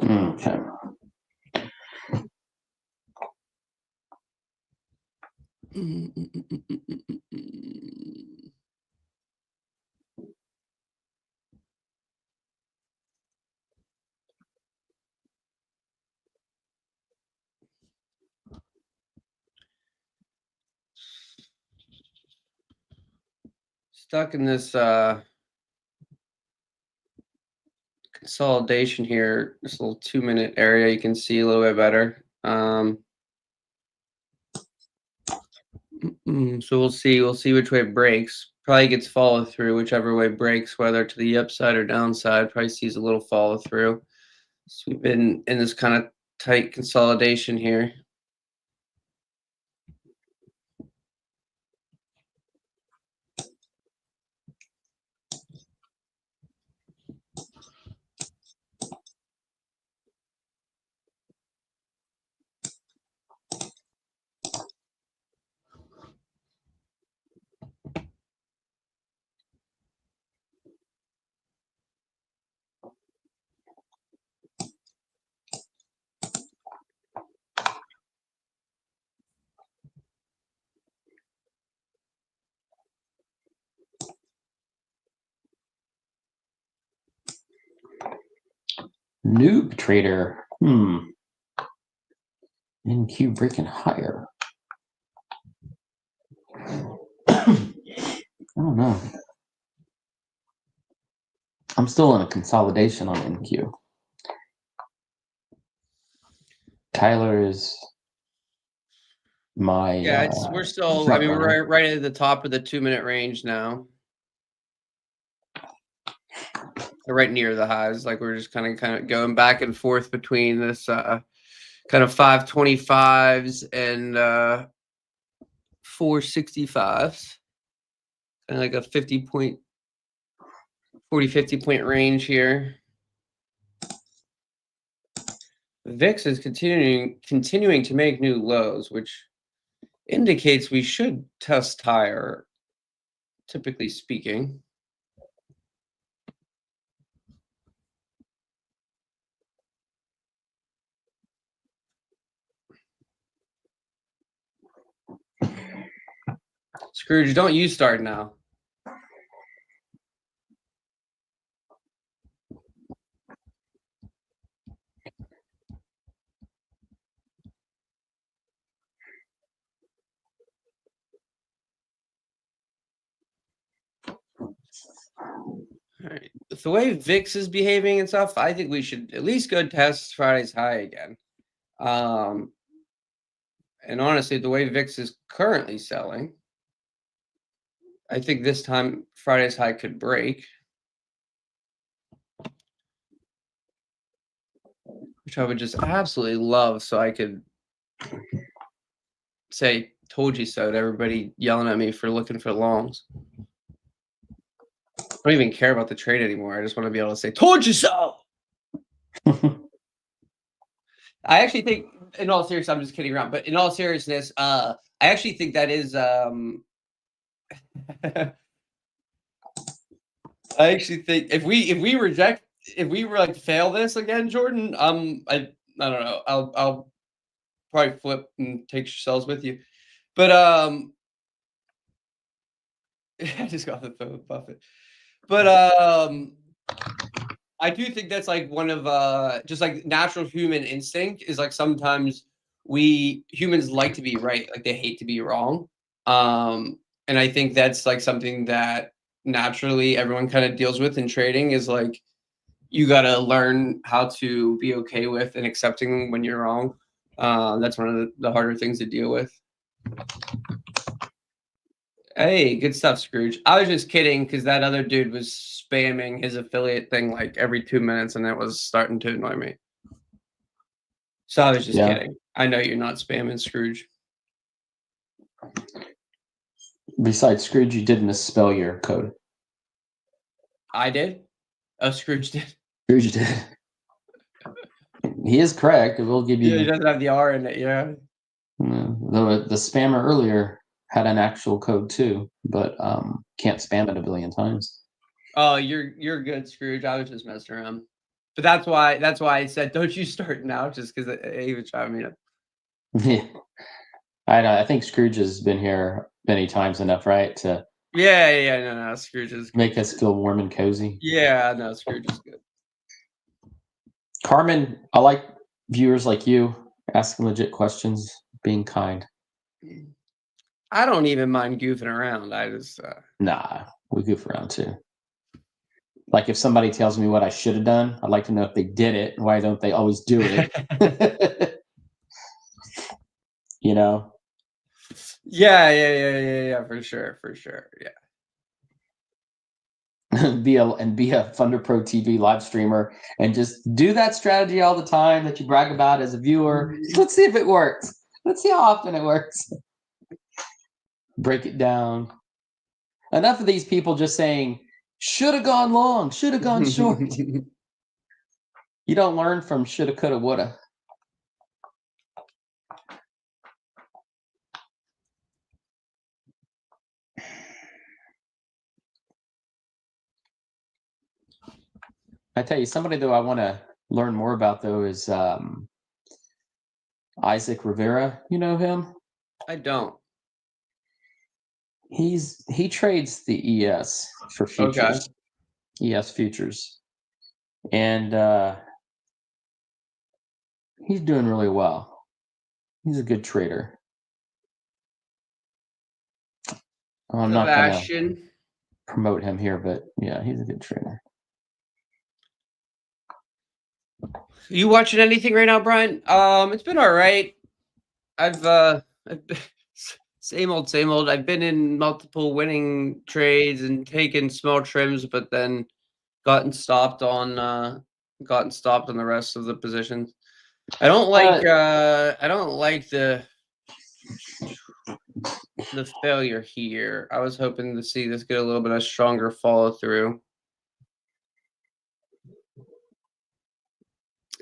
Okay. Stuck in this consolidation here. This little 2-minute area, you can see a little bit better. So we'll see which way it breaks. Probably gets follow through whichever way it breaks, whether to the upside or downside. Probably sees a little follow through. So we've been in this kind of tight consolidation here. Noob trader. NQ breaking higher. I don't know. I'm still in a consolidation on NQ. Tyler is my we're still we're right at the top of the 2-minute range now. Right near the highs, like we're just kind of going back and forth between this kind of 525s and 465s, kind of like a 50 point range here. The VIX is continuing to make new lows, which indicates we should test higher, typically speaking. Scrooge, don't you start now. All right. With the way VIX is behaving and stuff, I think we should at least go test Friday's high again. And honestly, the way VIX is currently selling, I think this time Friday's high could break, which I would just absolutely love, so I could say "told you so" to everybody yelling at me for looking for longs. I don't even care about the trade anymore. I just want to be able to say "told you so." I actually think, in all seriousness, I'm just kidding around, but in all seriousness, I actually think that is I actually think if we were like fail this again, Jordan, I don't know. I'll probably flip and take yourselves with you. But I just got the phone with Buffett. But I do think that's like one of just like natural human instinct is like sometimes we humans like to be right, like they hate to be wrong. And I think that's like something that naturally everyone kind of deals with in trading is like you got to learn how to be okay with and accepting when you're wrong. That's one of the harder things to deal with. Hey, good stuff, Scrooge. I was just kidding because that other dude was spamming his affiliate thing like every 2 minutes, and it was starting to annoy me. So I was just kidding. I know you're not spamming, Scrooge. Besides Scrooge, you did misspell your code. I did? Oh, Scrooge did. Scrooge did. He is correct. It will give you. Yeah, he doesn't have the R in it. Yeah. The spammer earlier had an actual code too, but can't spam it a billion times. Oh, you're good, Scrooge. I was just messing around. But that's why I said, don't you start now, just because he was trying me to. Yeah, I think Scrooge has been here many times enough, right? To no, Scrooge is good. Make us feel warm and cozy. Yeah, no, Scrooge is good. Carmen, I like viewers like you asking legit questions, being kind. I don't even mind goofing around. I just Nah, we goof around too. Like if somebody tells me what I should have done, I'd like to know if they did it. Why don't they always do it? You know? Yeah, for sure. Yeah. be a FunderProTv live streamer and just do that strategy all the time that you brag about as a viewer. Let's see if it works. Let's see how often it works. Break it down. Enough of these people just saying, should have gone long, should have gone short. You don't learn from shoulda, coulda, woulda. I tell you, somebody though I want to learn more about though is Isaac Rivera. You know him? I don't. He trades the ES for futures. Okay. ES futures. And he's doing really well. He's a good trader. I'm not going to promote him here, but yeah, he's a good trader. You watching anything right now, Brian? It's been all right. I've been, same old. I've been in multiple winning trades and taken small trims, but then gotten stopped on the rest of the positions. I don't like the failure here. I was hoping to see this get a little bit of stronger follow through.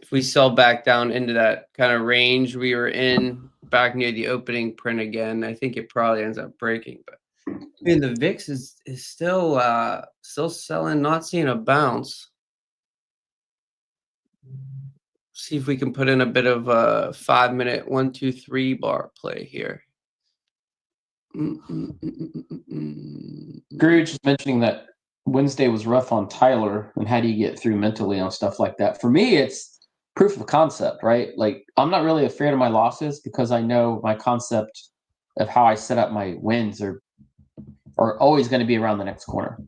If we sell back down into that kind of range we were in back near the opening print again, I think it probably ends up breaking. But I mean, the VIX is still selling, not seeing a bounce. See if we can put in a bit of a 5-minute 1, 2, 3 bar play here. Scrooge is mentioning that Wednesday was rough on Tyler, and how do you get through mentally on stuff like that? For me, it's proof of concept, right? Like I'm not really afraid of my losses because I know my concept of how I set up my wins are always going to be around the next corner.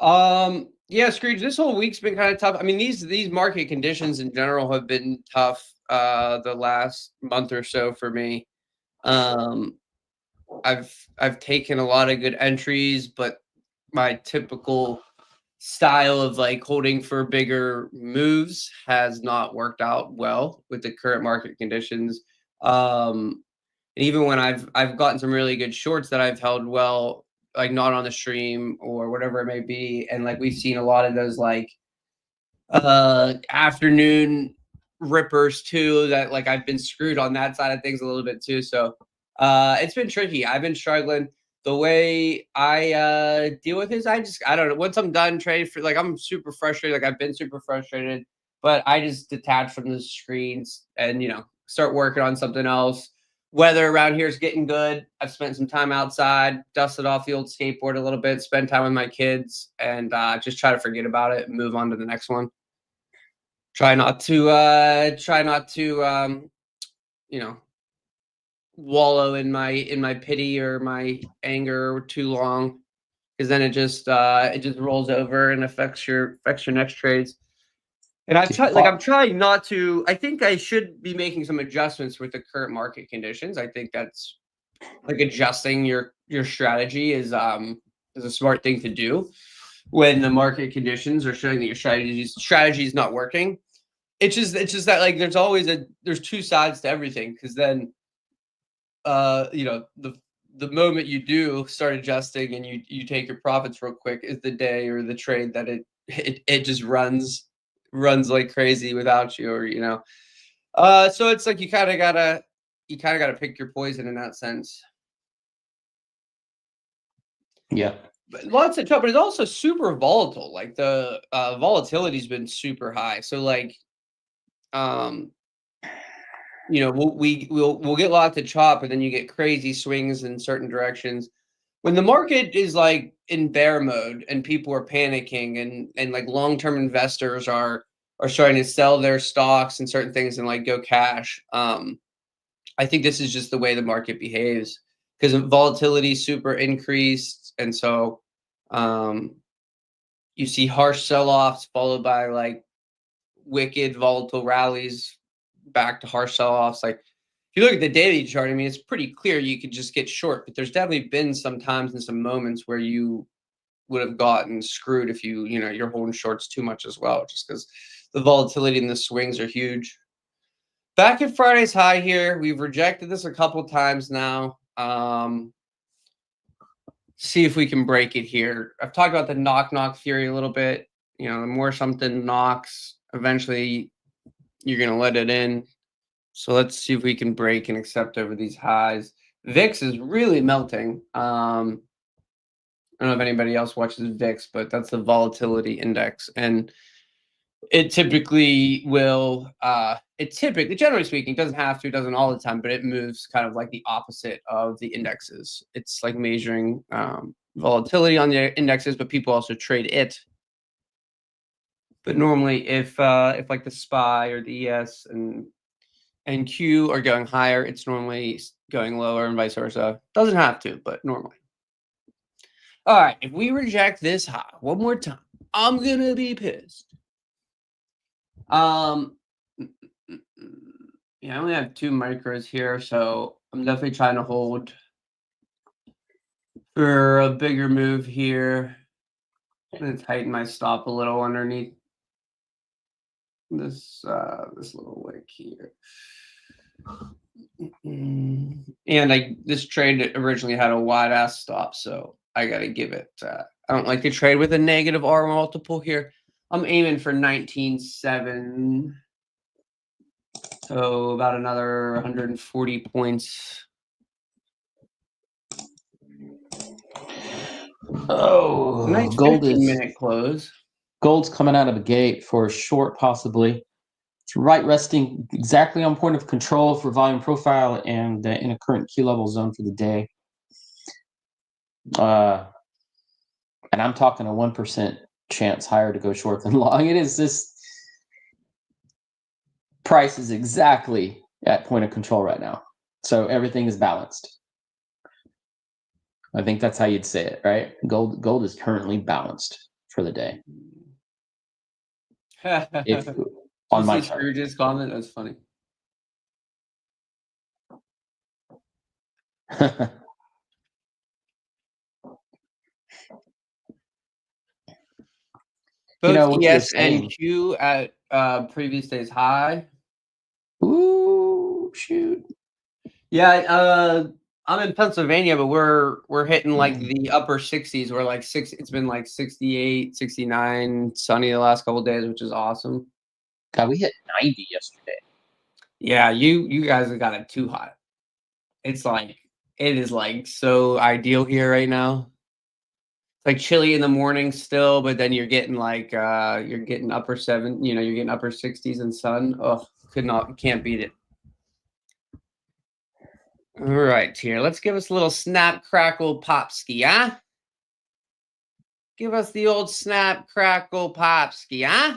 Yeah, Scrooge, this whole week's been kind of tough. I mean, these market conditions in general have been tough the last month or so for me. I've taken a lot of good entries, but my typical style of like holding for bigger moves has not worked out well with the current market conditions. And even when I've gotten some really good shorts that I've held well, like not on the stream or whatever it may be, and like we've seen a lot of those like afternoon rippers too, that like I've been screwed on that side of things a little bit too. So it's been tricky. I've been struggling. The way I deal with it is I don't know. Once I'm done trading for, like, I'm super frustrated. Like I've been super frustrated, but I just detach from the screens and start working on something else. Weather around here is getting good. I've spent some time outside, dusted off the old skateboard a little bit, spend time with my kids, and just try to forget about it and move on to the next one. Try not to wallow in my pity or my anger too long, because then it just rolls over and affects your next trades. And I'm trying not to. I think I should be making some adjustments with the current market conditions. I think that's like adjusting your strategy is a smart thing to do when the market conditions are showing that your strategy is not working. It's just that like there's two sides to everything, because then the moment you do start adjusting and you take your profits real quick is the day or the trade that it just runs like crazy without you, or so it's like you kind of gotta pick your poison in that sense. Yeah, but lots of trouble, but it's also super volatile. Like the volatility's been super high, so like we'll get lots of chop, and then you get crazy swings in certain directions. When the market is like in bear mode and people are panicking, and like long-term investors are starting to sell their stocks and certain things and like go cash. I think this is just the way the market behaves, because volatility super increased, and so you see harsh sell-offs followed by like wicked volatile rallies back to harsh sell-offs. Like if you look at the daily chart, I mean, it's pretty clear you could just get short, but there's definitely been some times and some moments where you would have gotten screwed if you're holding shorts too much as well, just because the volatility and the swings are huge. Back at Friday's high here, we've rejected this a couple times now. See if we can break it here. I've talked about the knock theory a little bit. The more something knocks, eventually you're going to let it in. So let's see if we can break and accept over these highs. VIX is really melting. I don't know if anybody else watches VIX, but that's the volatility index. And it typically will, generally speaking, doesn't have to, doesn't all the time, but it moves kind of like the opposite of the indexes. It's like measuring volatility on the indexes, but people also trade it. But normally if like the SPY or the ES and Q are going higher, it's normally going lower and vice versa. Doesn't have to, but normally. All right, if we reject this high one more time, I'm going to be pissed. Yeah, I only have 2 micros here, so I'm definitely trying to hold for a bigger move here. I'm going to tighten my stop a little underneath this little wick here. And this trade originally had a wide ass stop, so I got to give it. I don't like to trade with a negative R multiple here. I'm aiming for 19.7. So about another 140 points. Oh, nice gold 15-minute close. Gold's coming out of the gate for a short, possibly. It's right resting exactly on point of control for volume profile and in a current key level zone for the day. And I'm talking a 1% chance higher to go short than long. It is this price is exactly at point of control right now. So everything is balanced. I think that's how you'd say it, right? Gold is currently balanced for the day. If on my chart. Scrooge's comment, that's funny. Both ES and Q at previous day's high. Ooh, shoot. Yeah, I'm in Pennsylvania, but we're hitting like the upper 60s. We're like it's been like 68, 69 sunny the last couple of days, which is awesome. God, we hit 90 yesterday. Yeah, you guys have got it too hot. It is like so ideal here right now. It's like chilly in the morning still, but then you're getting like you're getting upper 7, you're getting upper 60s and sun. Oh, can't beat it. All right, here. Let's give us a little snap, crackle, popski, huh? Give us the old snap, crackle, popski, huh?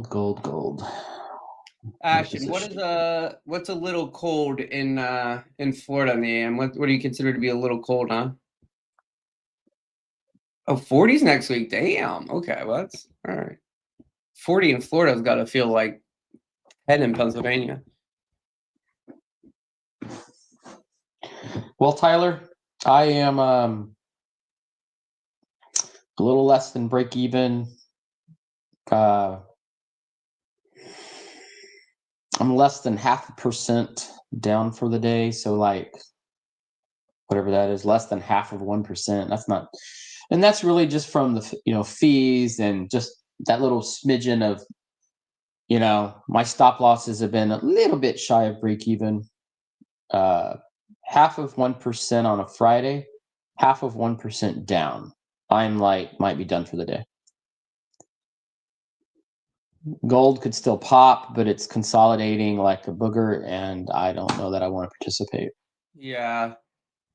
Gold. Ashton, what's a little cold in Florida in the AM? What do you consider to be a little cold, huh? Oh, 40s next week. Damn. Okay, well that's all right. 40 in Florida's got to feel like 10 in Pennsylvania. Well, Tyler, I am a little less than break even. I'm less than 0.5% down for the day. So like whatever that is, less than 0.5%. That's not, and that's really just from the fees and just that little smidgen of my stop losses have been a little bit shy of break even. 0.5% on a Friday, 0.5% down. I'm like might be done for the day. Gold could still pop, but it's consolidating like a booger, and I don't know that I want to participate. Yeah.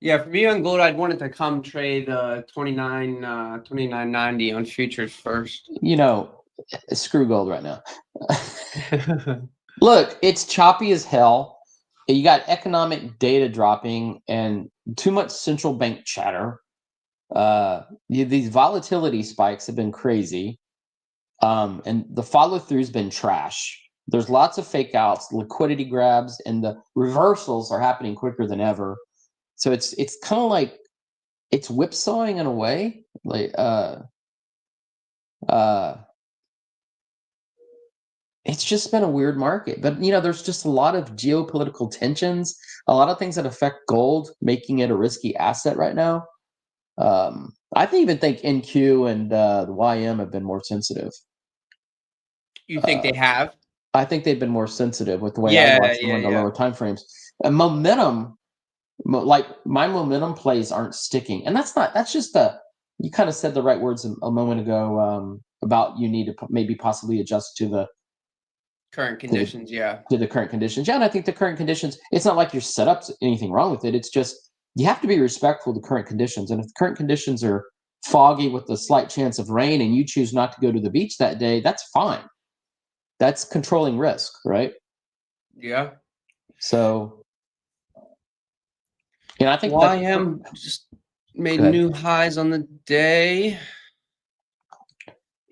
Yeah, for me on gold, I'd want it to come trade 29.90 on futures first. You know, screw gold right now. Look, it's choppy as hell. You got economic data dropping and too much central bank chatter. These volatility spikes have been crazy, and the follow through's been trash. There's lots of fake outs, liquidity grabs, and the reversals are happening quicker than ever. So it's kind of like it's whipsawing in a way. Like it's just been a weird market. But you know, there's just a lot of geopolitical tensions, a lot of things that affect gold, making it a risky asset right now. I even think NQ and the YM have been more sensitive. You think they have? I think they've been more sensitive with the way I Yeah, watch them yeah, on the yeah. lower time frames. And momentum, like my momentum plays aren't sticking, and that's just a. You kind of said the right words a moment ago about you need to maybe possibly adjust to the Current conditions, yeah. to the current conditions. Yeah, and I think the current conditions. It's not like your setup's anything wrong with it. It's just you have to be respectful of the current conditions, and if the current conditions are foggy with a slight chance of rain, and you choose not to go to the beach that day, that's fine. That's controlling risk, right? Yeah. So, I think that. YM just made Go ahead. new highs on the day.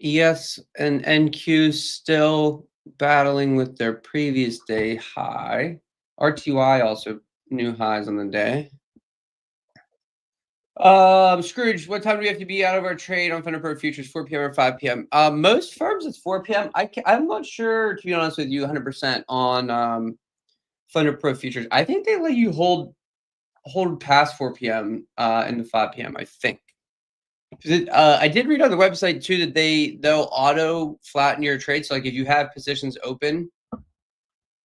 ES and NQ still battling with their previous day high. RTY also new highs on the day. Scrooge, what time do we have to be out of our trade on FunderPro futures? 4 p.m. or 5 p.m. Most firms it's 4 p.m. I'm not sure, to be honest with you, 100% on FunderPro futures. I think they let you hold past 4 p.m. Into 5 p.m. I think. I did read on the website too that they'll auto flatten your trade. So like if you have positions open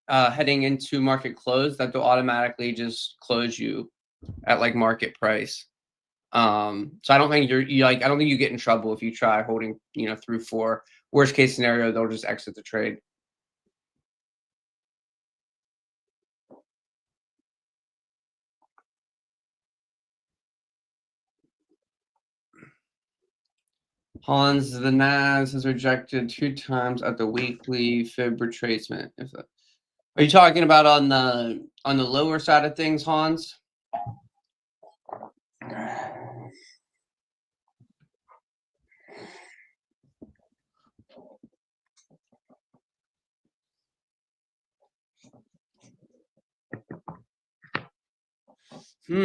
heading into market close, that they'll automatically just close you at like market price. So I don't think I don't think you get in trouble if you try holding, through 4. Worst case scenario, they'll just exit the trade. Hans, the NAS has rejected 2 times at the weekly fib retracement. Are you talking about on the lower side of things, Hans? I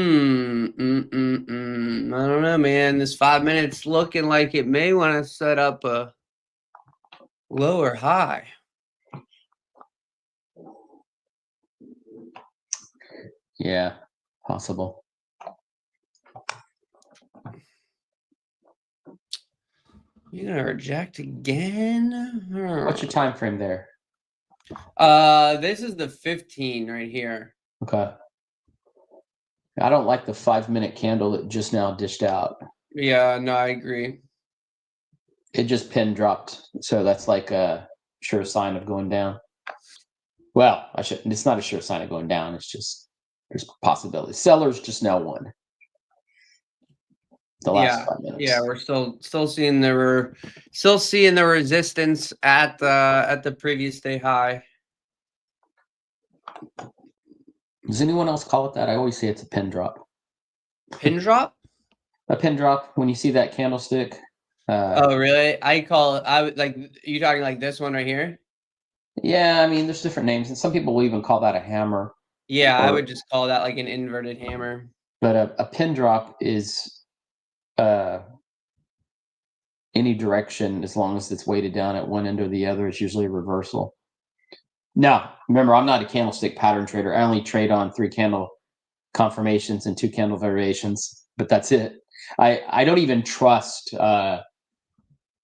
don't know, man. This 5 minutes looking like it may want to set up a lower high. Yeah, possible. You're gonna reject again? What's your time frame there? This is the 15 right here. Okay. I don't like the 5-minute candle that just now dished out. Yeah, no, I agree. It just pin dropped, so that's like a sure sign of going down. Well, it's not a sure sign of going down. It's just there's possibility. Sellers just now won. The last 5 minutes. Yeah, we're still seeing the resistance at the previous day high. Does anyone else call it that? I always say it's a pin drop. Pin drop? A pin drop when you see that candlestick. Oh, really? I call it. I would like. You talking like this one right here? Yeah, I mean, there's different names, and some people will even call that a hammer. Yeah, I would just call that like an inverted hammer. But a pin drop is any direction as long as it's weighted down at one end or the other. It's usually a reversal. Now, remember, I'm not a candlestick pattern trader. I only trade on 3 candle confirmations and 2 candle variations, but that's it. I don't even trust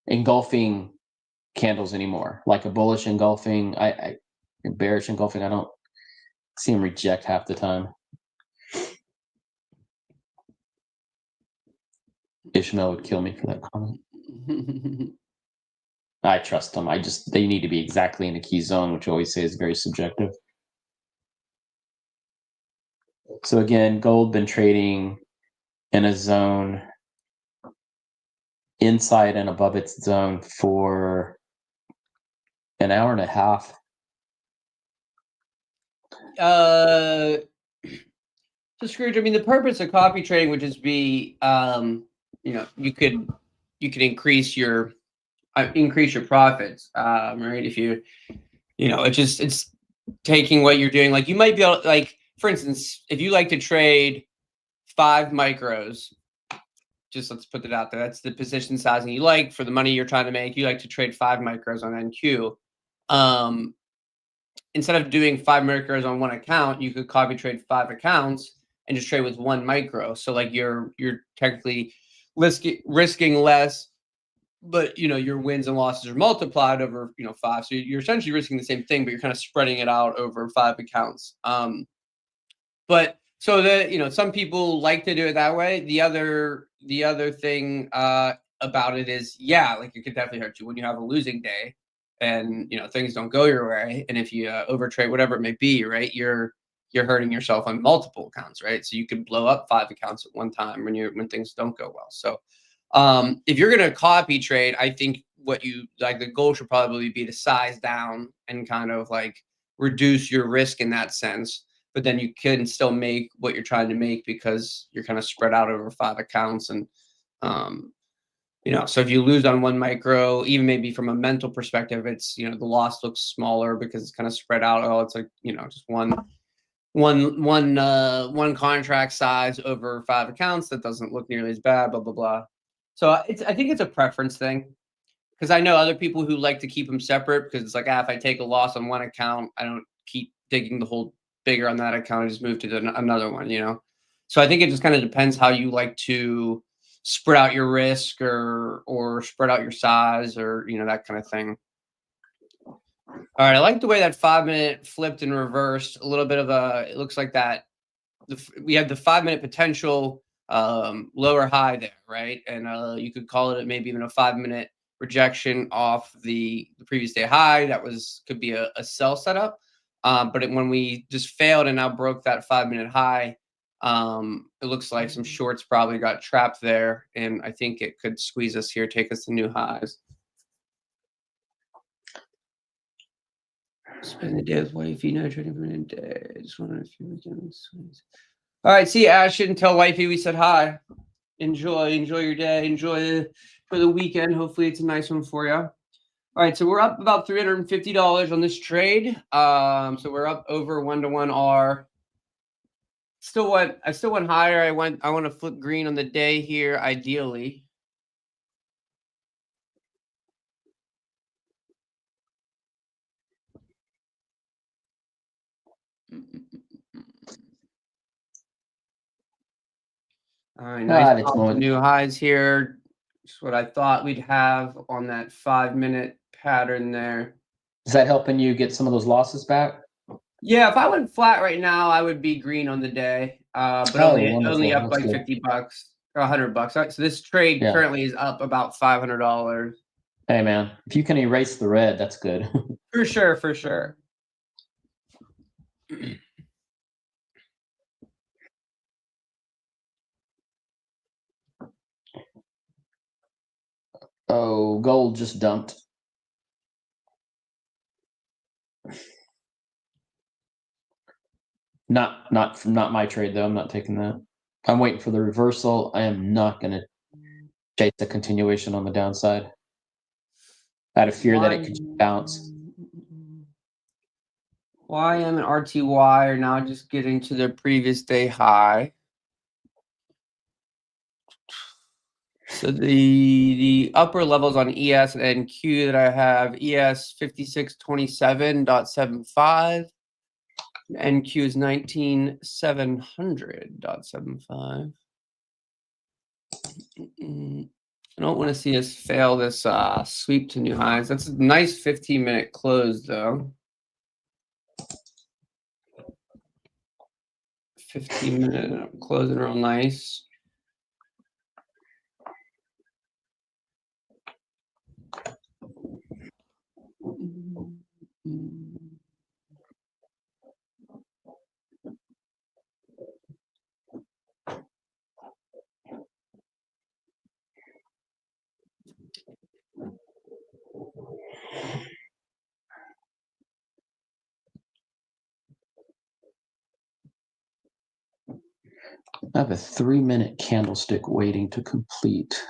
engulfing candles anymore, like a bullish engulfing, I bearish engulfing. I don't see them reject half the time. Ishmael would kill me for that comment. I trust them. They need to be exactly in the key zone, which I always say is very subjective. So again, gold been trading in a zone inside and above its zone for an hour and a half. So Scrooge, I mean, the purpose of copy trading would just be, you know, you could increase your profits, right? If you know, it's taking what you're doing. Like you might be able, like for instance, if you like to trade 5 micros, just let's put it out there. That's the position sizing you like for the money you're trying to make. You like to trade 5 micros on NQ. Instead of doing 5 micros on one account, you could copy trade 5 accounts and just trade with 1 micro. So like you're technically risking less, but you know your wins and losses are multiplied over 5. So you're essentially risking the same thing, but you're kind of spreading it out over 5 accounts. But so that some people like to do it that way. The other thing about it is, yeah, like it could definitely hurt you when you have a losing day and things don't go your way, and if you overtrade whatever it may be, right, you're hurting yourself on multiple accounts, right? So you could blow up 5 accounts at one time when things don't go well. So if you're going to copy trade, I think what you like, the goal should probably be to size down and kind of like reduce your risk in that sense, but then you can still make what you're trying to make because you're kind of spread out over 5 accounts. And so if you lose on 1 micro, even maybe from a mental perspective, it's the loss looks smaller because it's kind of spread out. Oh, it's like just one contract size over 5 accounts. That doesn't look nearly as bad. Blah blah blah. So I think it's a preference thing, because I know other people who like to keep them separate because it's like, if I take a loss on one account, I don't keep digging the hole bigger on that account. I just move to another one. So I think it just kind of depends how you like to spread out your risk or spread out your size, or that kind of thing. All right, I like the way that 5-minute flipped and reversed. A little bit of it looks like that we have the 5-minute potential lower high there, right? And you could call it maybe even a 5-minute rejection off the previous day high. That could be a sell setup. But when we just failed and now broke that 5-minute high, it looks like some shorts probably got trapped there, and I think it could squeeze us here, take us to new highs. Spend the day with wifey, no trading for a day. Just wondering if you can swings. All right, see Ash, didn't tell wifey we said hi. Enjoy your day. Enjoy the weekend. Hopefully it's a nice one for you. All right, so we're up about $350 on this trade. So we're up over 1-to-1 R. I still want higher. I want to flip green on the day here, ideally. All right, nice new highs here. Just what I thought we'd have on that 5-minute pattern there. Is that helping you get some of those losses back? Yeah, if I went flat right now, I would be green on the day. But only up like $50 or $100. So this trade currently is up about $500. Hey man, if you can erase the red, that's good. For sure. Oh, gold just dumped. Not my trade though. I'm not taking that. I'm waiting for the reversal. I am not going to chase the continuation on the downside. Out of fear that it could bounce. YM and RTY are now just getting to their previous day high. So the upper levels on ES and NQ that I have, ES 5627.75. NQ is 19700.75. I don't want to see us fail this sweep to new highs. That's a nice 15-minute close, though. 15-minute closing real nice. I have a 3-minute candlestick waiting to complete.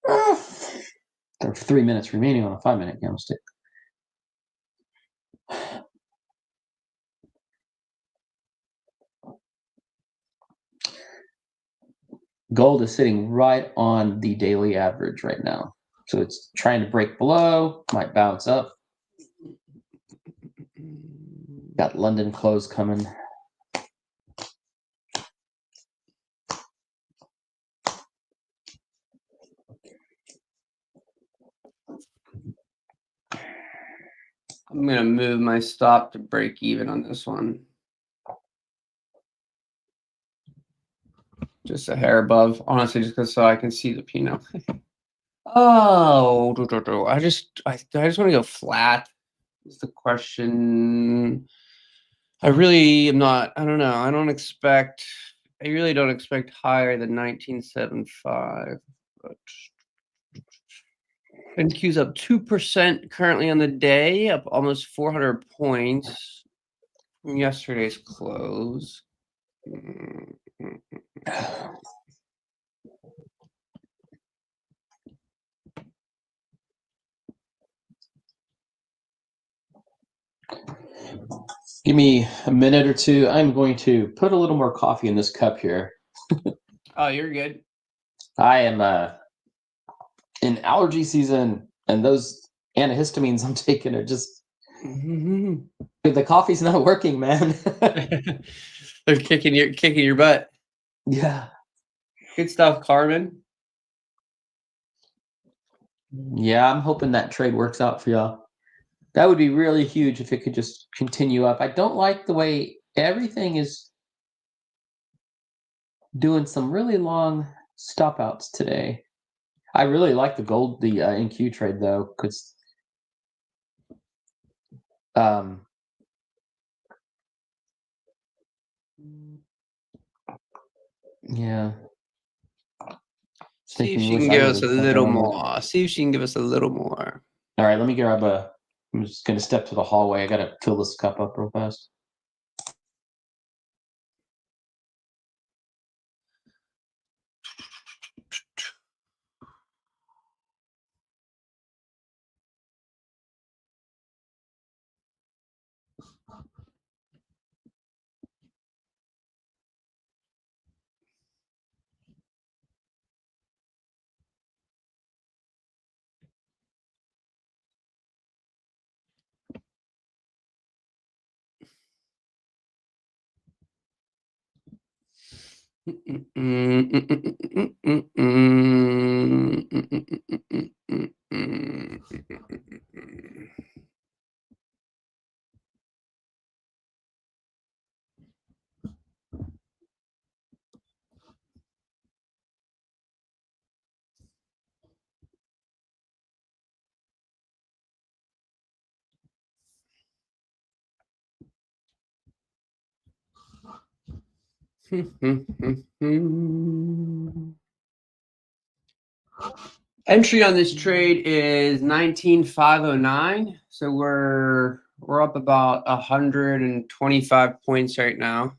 There are 3 minutes remaining on a 5-minute candlestick. Gold is sitting right on the daily average right now. So it's trying to break below, might bounce up. Got London close coming. I'm going to move my stop to break even on this one. Just a hair above, honestly, just because so I can see the P&L. Oh, I just want to go flat. Is the question. I really am not. I don't know. I really don't expect higher than 1975. But NQ's up 2% currently on the day, up almost 400 points from yesterday's close. Give me a minute or two. I'm going to put a little more coffee in this cup here. Oh, you're good. I am in allergy season, and those antihistamines I'm taking are just the coffee's not working, man. They're kicking your butt. Yeah. Good stuff, Carmen. Yeah, I'm hoping that trade works out for y'all. That would be really huge if it could just continue up. I don't like the way everything is doing some really long stop outs today. I really like the gold, the NQ trade though, because yeah. See if she can give us a little more. See if she can give us a little more. All right, let me grab I'm just going to step to the hallway. I got to fill this cup up real fast. Entry on this trade is 19,509. So we're up about 125 points right now.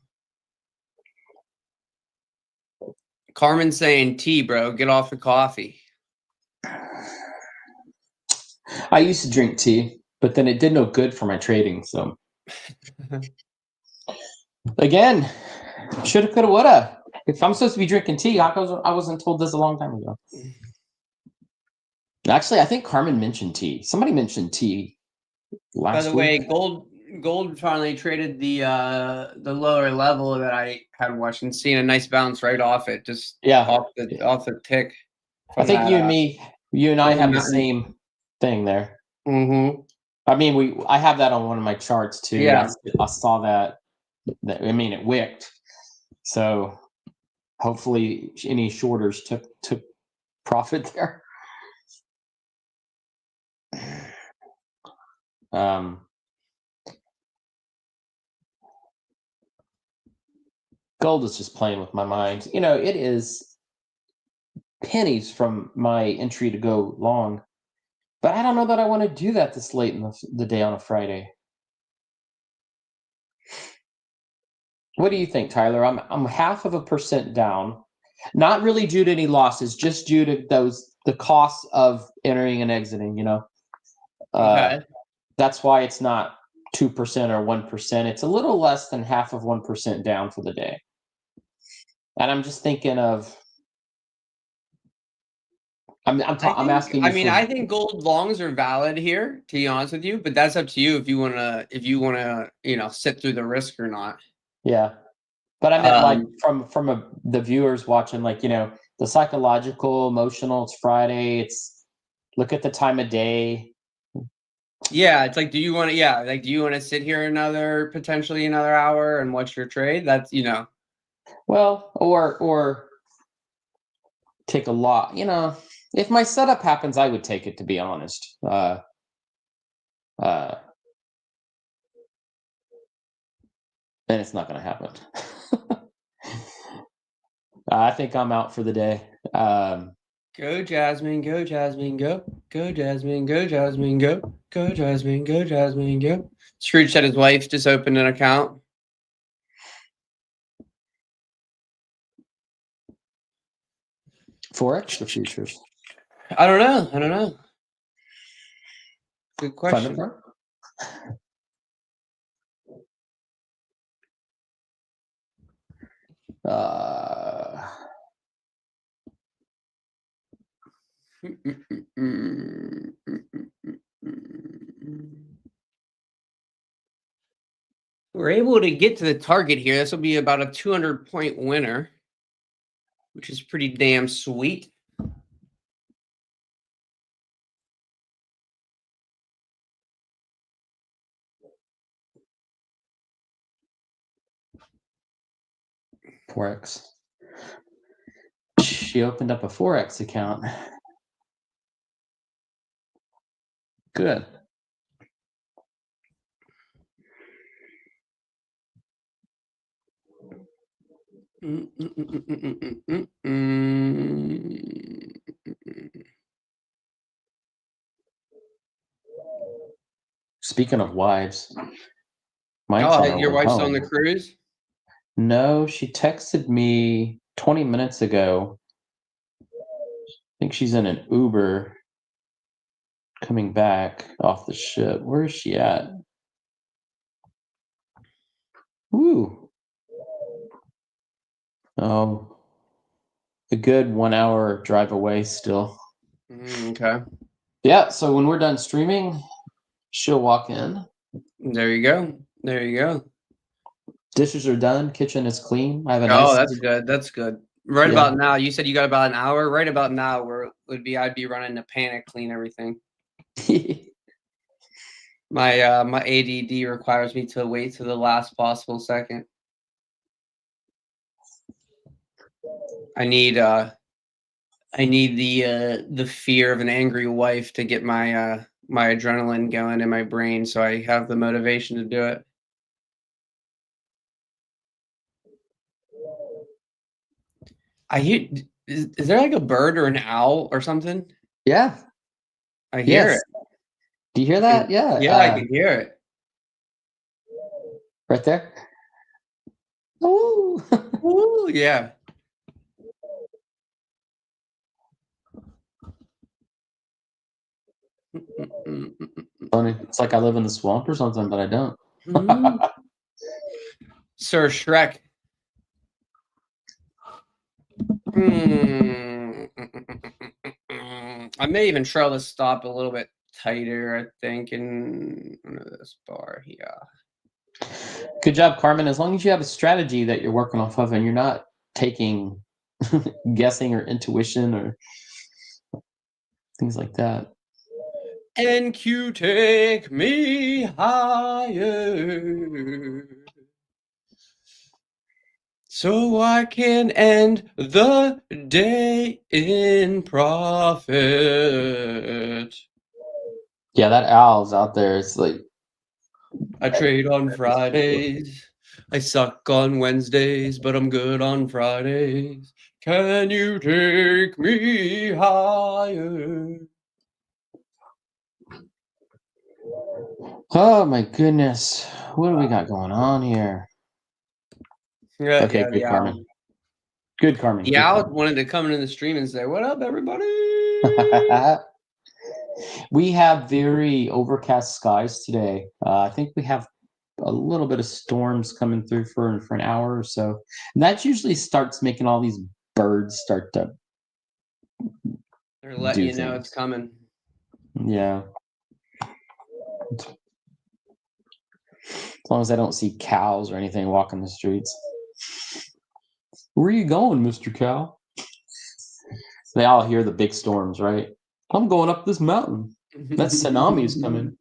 Carmen's saying tea, bro. Get off the coffee. I used to drink tea, but then it did no good for my trading. So again, shoulda, coulda, woulda. If I'm supposed to be drinking tea, I wasn't told this a long time ago. Actually, I think Carmen mentioned tea. Somebody mentioned tea last week. By the way, gold finally traded the lower level that I had watched and seen a nice bounce right off it, just off the tick. I think you and I have the same thing there. Mm-hmm. I mean, I have that on one of my charts too. Yeah. I saw that. I mean, it wicked. So hopefully, any shorters took profit there. Gold is just playing with my mind. You know, it is pennies from my entry to go long. But I don't know that I want to do that this late in the day on a Friday. What do you think, Tyler? I'm 0.5% down. Not really due to any losses, just due to the costs of entering and exiting, Okay. That's why it's not 2% or 1%. It's a little less than half of 1% down for the day. And I'm just thinking of I'm asking you for I think gold longs are valid here, to be honest with you, but that's up to you if you wanna sit through the risk or not. yeah. But I meant like from the viewers watching, like, the psychological, emotional, it's Friday, it's look at the time of day. Yeah, it's like, do you want to sit here potentially another hour and watch your trade? That's Well, or take a lot, if my setup happens, I would take it, to be honest. And it's not going to happen. I think I'm out for the day. Go Jasmine, go Jasmine, go. Go Jasmine, go Jasmine, go. Go Jasmine, go Jasmine, go. Scrooge said his wife just opened an account. Forex or futures? I don't know. Good question. We're able to get to the target here. This will be about a 200-point winner, which is pretty damn sweet. Forex. She opened up a Forex account. Good. Speaking of wives, Your wife's on the cruise? No, she texted me 20 minutes ago. I think she's in an Uber coming back off the ship. Where is she at? Woo. Oh, a good 1 hour drive away still. Okay. Yeah, so when we're done streaming, she'll walk in. There you go. There you go. Dishes are done. Kitchen is clean. I have a nice. Oh, that's good. That's good. Right about now, you said you got about an hour. Right about now, where I'd be running to panic clean everything. My ADD requires me to wait to the last possible second. I need the fear of an angry wife to get my my adrenaline going in my brain, so I have the motivation to do it. I hear. Is there like a bird or an owl or something? Yeah. I hear it. Do you hear that? Yeah. Yeah, I can hear it. Right there. Ooh. Ooh, yeah. Funny. It's like I live in the swamp or something, but I don't. Sir Shrek. I may even trail this stop a little bit tighter, I think, in this bar here. Good job, Carmen. As long as you have a strategy that you're working off of and you're not taking guessing or intuition or things like that. NQ, take me higher, so I can end the day in profit. Yeah, that owl's out there. It's like, I trade on Fridays. I suck on Wednesdays, but I'm good on Fridays. Can you take me higher? Oh my goodness. What do we got going on here? Yeah, Okay, yeah, good Carmen. Good Carmen. Yeah, I wanted to come into the stream and say, "What up, everybody?" We have very overcast skies today. I think we have a little bit of storms coming through for an hour or so. And that usually starts making all these birds start to They're letting do you know things. it's coming. Yeah. As long as I don't see cows or anything walking the streets. Where are you going, Mr. Cow? They all hear the big storms, right? I'm going up this mountain. That tsunami is coming.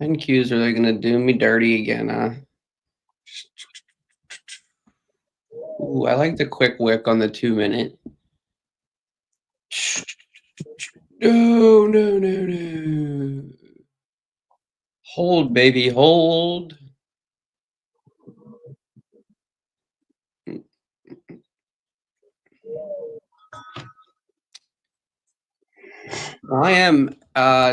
NQs, are they gonna do me dirty again? Ooh, I like the quick wick on the 2 minute. No, no, no, no. Hold, baby, hold. I am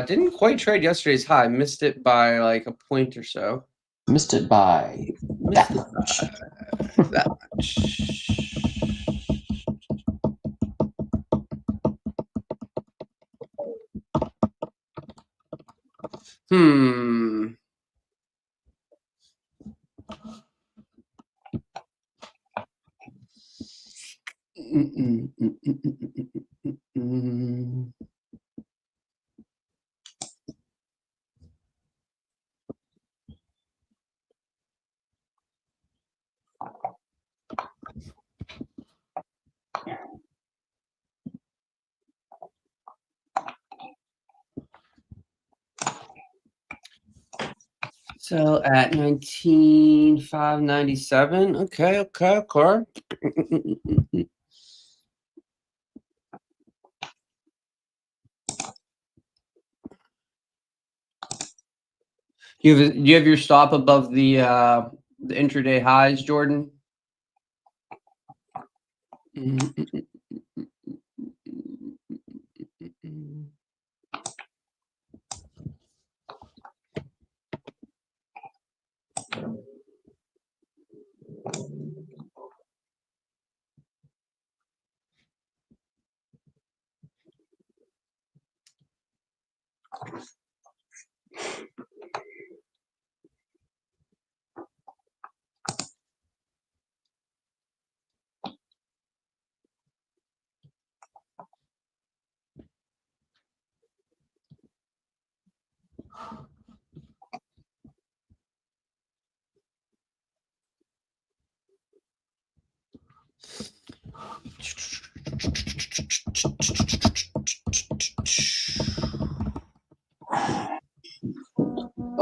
didn't quite trade yesterday's high. Missed it by like a point or so. Missed it by that much. That much. So at 19,597. Okay. Do you have your stop above the intraday highs, Jordan?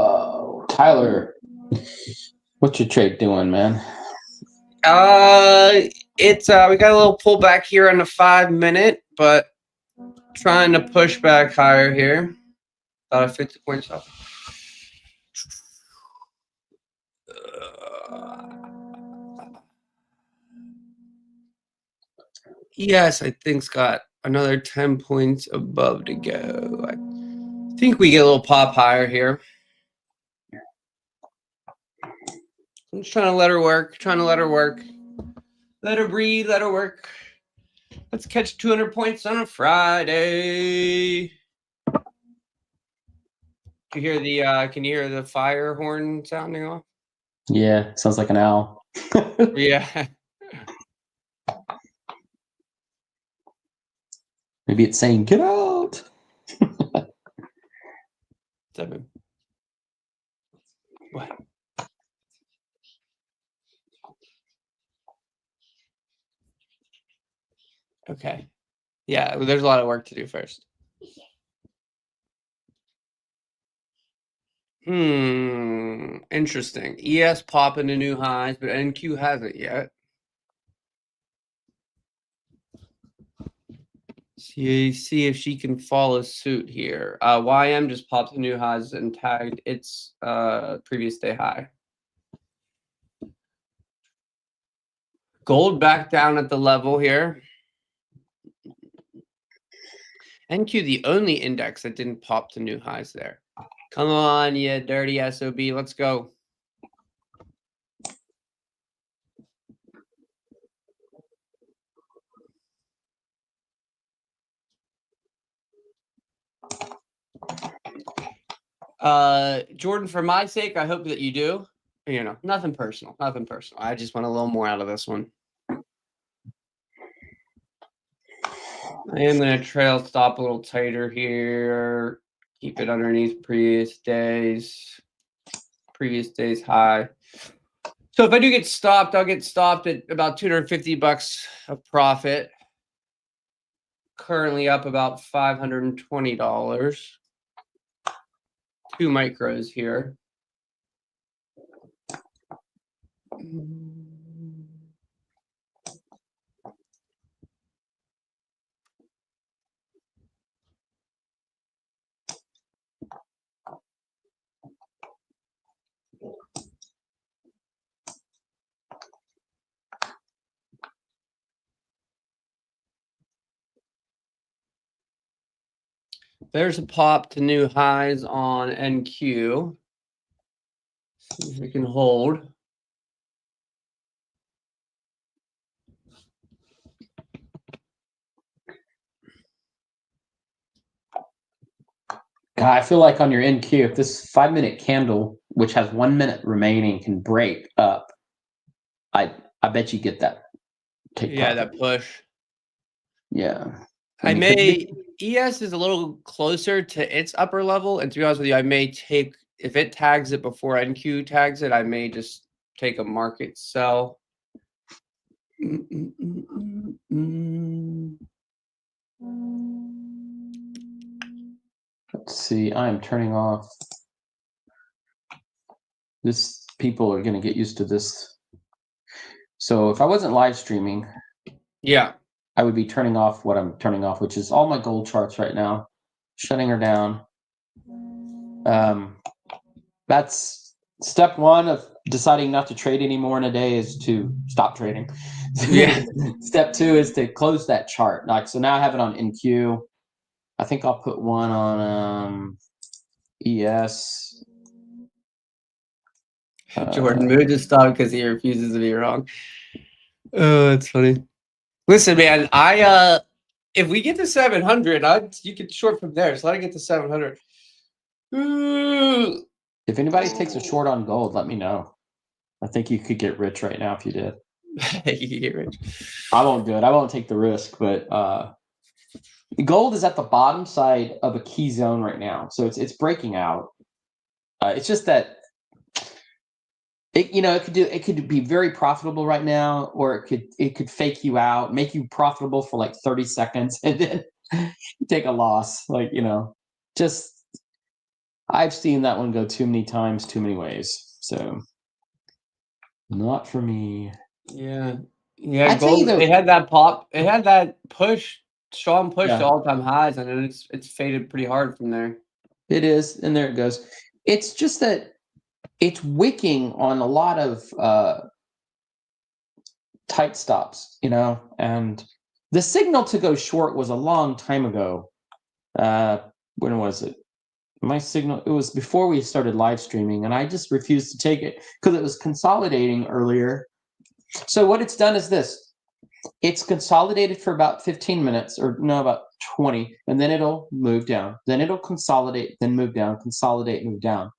Oh, Tyler, what's your trade doing, man? It's we got a little pullback here on the 5 minute, but trying to push back higher here. About 50 points up. Yes, I think it's got another 10 points above to go. I think we get a little pop higher here. I'm just trying to let her work. Let her breathe. Let her work. Let's catch 200 points on a Friday. Can you hear the fire horn sounding off? Yeah, sounds like an owl. Yeah. Maybe it's saying, get out. 7. What? Okay. Yeah, there's a lot of work to do first. Interesting. ES popping to new highs, but NQ hasn't yet. See if she can follow suit here. YM just popped to new highs and tagged its previous day high. Gold back down at the level here. NQ, the only index that didn't pop to new highs there. Come on, you dirty SOB. Let's go. Jordan, for my sake, I hope that you do. You know, nothing personal. Nothing personal. I just want a little more out of this one. I am going to trail stop a little tighter here. Keep it underneath previous days high. So if I do get stopped, I'll get stopped at about $250 of profit. Currently up about $520. 2 micros here. There's a pop to new highs on NQ. See if we can hold. God, I feel like on your NQ, if this 5-minute candle, which has 1 minute remaining, can break up, I bet you get that. That push. Yeah. I may ES is a little closer to its upper level, and to be honest with you, I may take, if it tags it before NQ tags it, I may just take a market sell. Let's see. I'm turning off. This people are going to get used to this. So if I wasn't live streaming, yeah, I would be turning off what I'm turning off, which is all my gold charts right now, shutting her down. That's step one of deciding not to trade anymore in a day, is to stop trading. Yeah. Step two is to close that chart. Like, so now I have it on NQ. I think I'll put one on ES. Jordan moved to stop because he refuses to be wrong. Oh, that's funny. Listen, man, if we get to 700, you can short from there. So let it get to 700. If anybody takes a short on gold, let me know. I think you could get rich right now if you did. You could get rich. I won't do it. I won't take the risk, but gold is at the bottom side of a key zone right now, so it's breaking out. It's just that it could be very profitable right now, or it could fake you out, make you profitable for like 30 seconds, and then you take a loss. Like, just I've seen that one go too many times, too many ways. So not for me. Yeah. Gold, they had that pop. It had that push, strong push Yeah. to all-time highs, and then it's faded pretty hard from there. It is, and there it goes. It's just that it's wicking on a lot of tight stops, and the signal to go short was a long time ago. When was it? My signal, it was before we started live streaming, and I just refused to take it because it was consolidating earlier. So what it's done is this. It's consolidated for about 15 minutes, or no, about 20, and then it'll move down. Then it'll consolidate, then move down, consolidate, move down.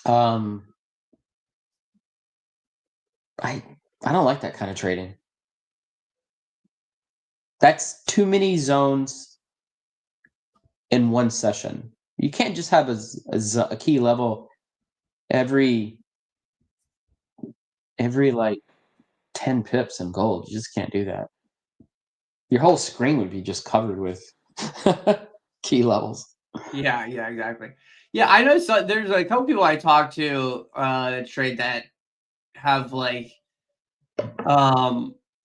I don't like that kind of trading. That's too many zones in one session. You can't just have a key level every like 10 pips in gold. You just can't do that. Your whole screen would be just covered with key levels. Yeah, exactly. Yeah, I know. So there's a couple people I talk to trade that have like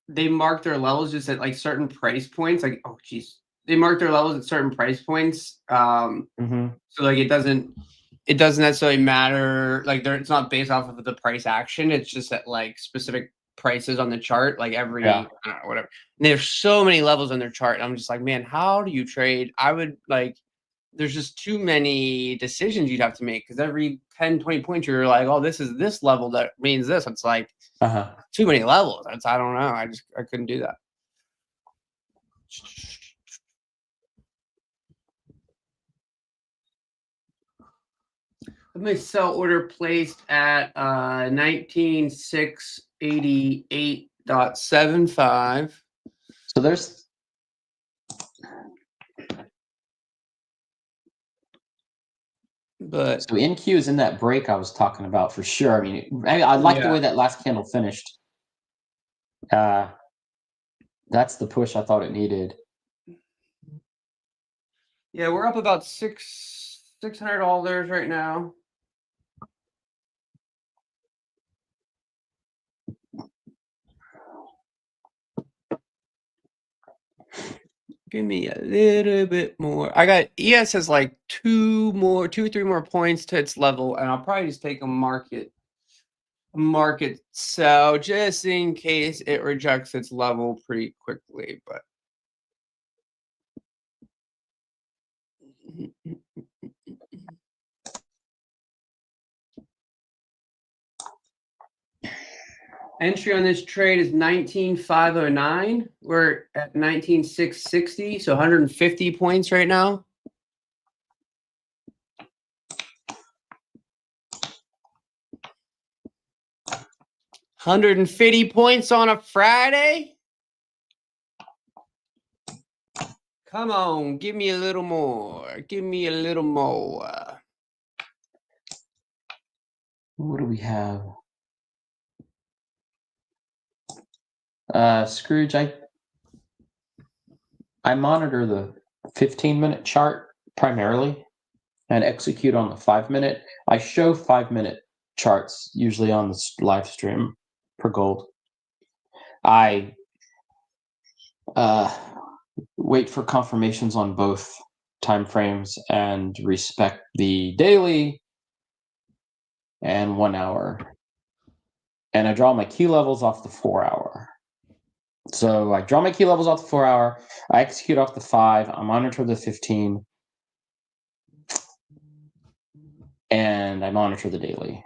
they mark their levels just at like certain price points. Like, oh geez, they mark their levels at certain price points. So like it doesn't necessarily matter. Like it's not based off of the price action. It's just at like specific prices on the chart. Like every I don't know, whatever. And there's so many levels on their chart. And I'm just like, man, how do you trade? I would like. There's just too many decisions you'd have to make because every 10, 20 points you're like, oh, this is this level that means this. It's like too many levels. I don't know. I couldn't do that. My sell order placed at 19,688.75. So there's but so NQ is in that break I was talking about for sure. I mean, I like the way that last candle finished. That's the push I thought it needed. Yeah, we're up about $600 right now. Give me a little bit more. I got ES has like 2 or 3 more points to its level, and I'll probably just take a market sell just in case it rejects its level pretty quickly. But entry on this trade is 19,509. We're at 19,660, so 150 points right now. $150 points on a Friday. Come on, give me a little more. Give me a little more. What do we have? Scrooge, I monitor the 15-minute chart primarily and execute on the 5-minute. I show 5-minute charts usually on the live stream per gold. I wait for confirmations on both time frames and respect the daily and 1 hour. And I draw my key levels off the 4 hour. So I draw my key levels off the 4 hour. I execute off the 5. I monitor the 15. And I monitor the daily.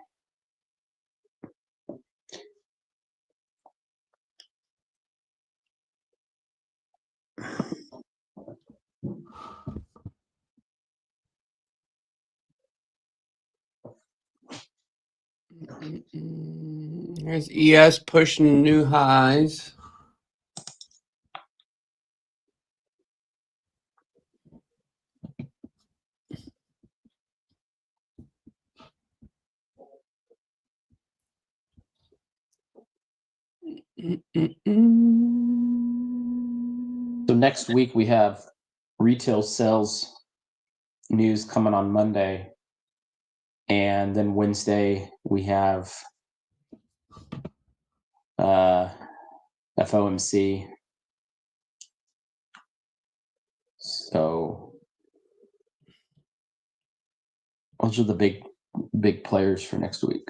There's ES pushing new highs. So next week we have retail sales news coming on Monday. And then Wednesday we have FOMC. So those are the big players for next week.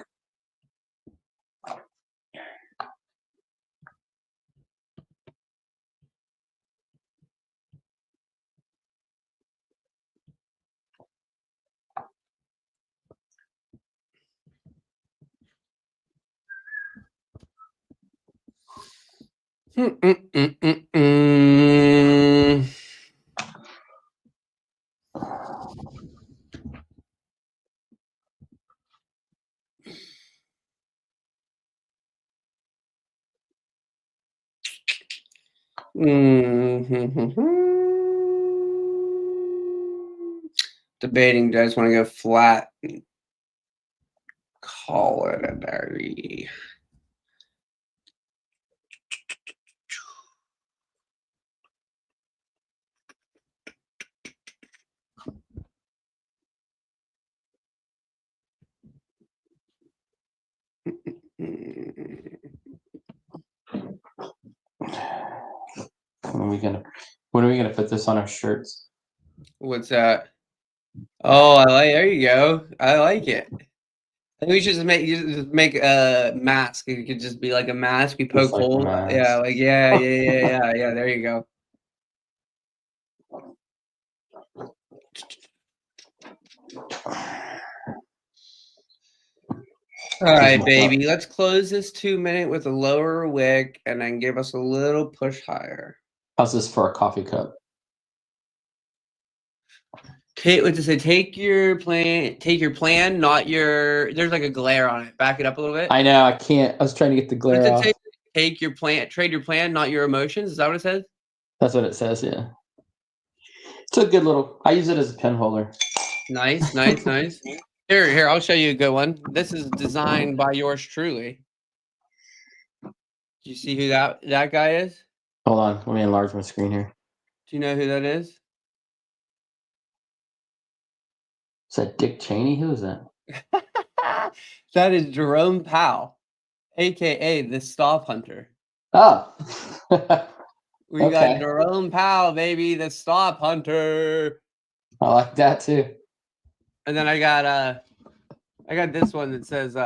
Debating, do I just want to go flat? Call it a day. When are we gonna put this on our shirts? What's that? Oh, I like. There you go. I like it. I think we should just make a mask. It could just be like a mask. We poke like holes. Yeah, like yeah. There you go. All right, baby. Let's close this 2-minute with a lower wick, and then give us a little push higher. How's this for a coffee cup? What to say? Take your plan, not your. There's like a glare on it. Back it up a little bit. I know, I can't. I was trying to get the glare off. Take your plan, trade your plan, not your emotions. Is that what it says? That's what it says, yeah. It's a good little, I use it as a pen holder. Nice. Here, I'll show you a good one. This is designed by yours truly. Do you see who that guy is? Hold on, let me enlarge my screen here. Do you know who that is? Is that Dick Cheney? Who is that? That is Jerome Powell, aka the Stop Hunter. Oh. We got Jerome Powell, baby, the Stop Hunter. I like that too. And then I got this one that says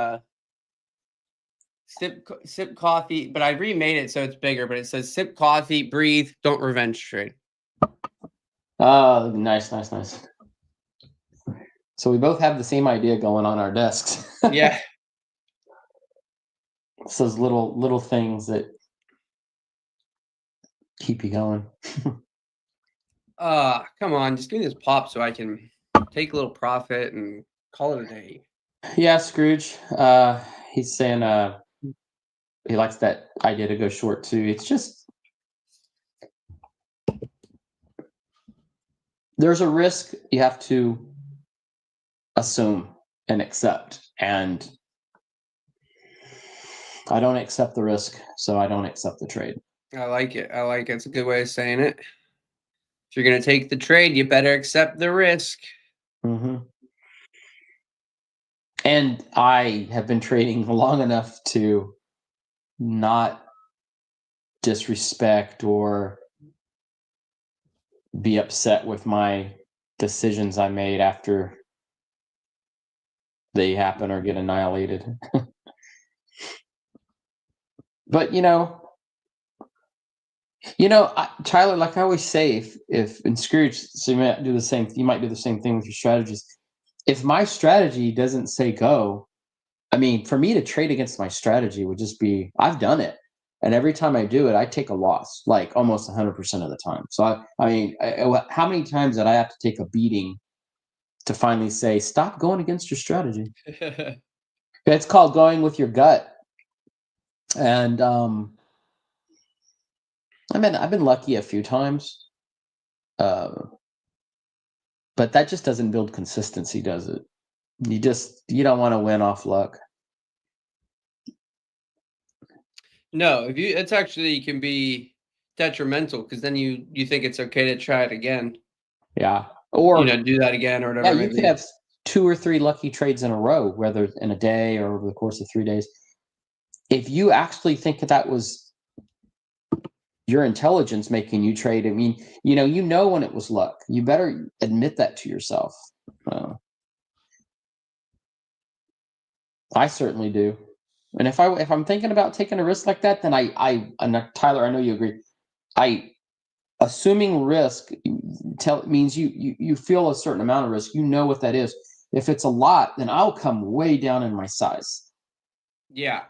sip coffee, but I remade it so it's bigger, but it says sip coffee, breathe, don't revenge trade. Oh, nice. So we both have the same idea going on our desks. Yeah. It's those little things that keep you going. Come on, just give me this pop so I can take a little profit and call it a day. Yeah, Scrooge. He's saying he likes that idea to go short too. It's just there's a risk you have to assume and accept, and I don't accept the risk, so I don't accept the trade. I like it. It's a good way of saying it. If you're going to take the trade, you better accept the risk. Mm-hmm. And I have been trading long enough to not disrespect or be upset with my decisions I made after they happen or get annihilated. But Tyler, like I always say, if in Scrooge, so you might do the same thing with your strategies. If my strategy doesn't say go, I mean, for me to trade against my strategy would just be, I've done it. And every time I do it, I take a loss, like almost 100% of the time. So how many times did I have to take a beating to finally say, stop going against your strategy? It's called going with your gut. And I've been lucky a few times, but that just doesn't build consistency, does it? You don't want to win off luck. No, it's actually can be detrimental because then you think it's okay to try it again. Yeah, or do that again or whatever. Yeah, you could have 2 or 3 lucky trades in a row, whether in a day or over the course of 3 days. If you actually think that was your intelligence making you trade, I mean, you know when it was luck. You better admit that to yourself. I certainly do. And if I'm thinking about taking a risk like that, then and Tyler, I know you agree. Assuming risk means you feel a certain amount of risk. You know what that is. If it's a lot, then I'll come way down in my size. Yeah.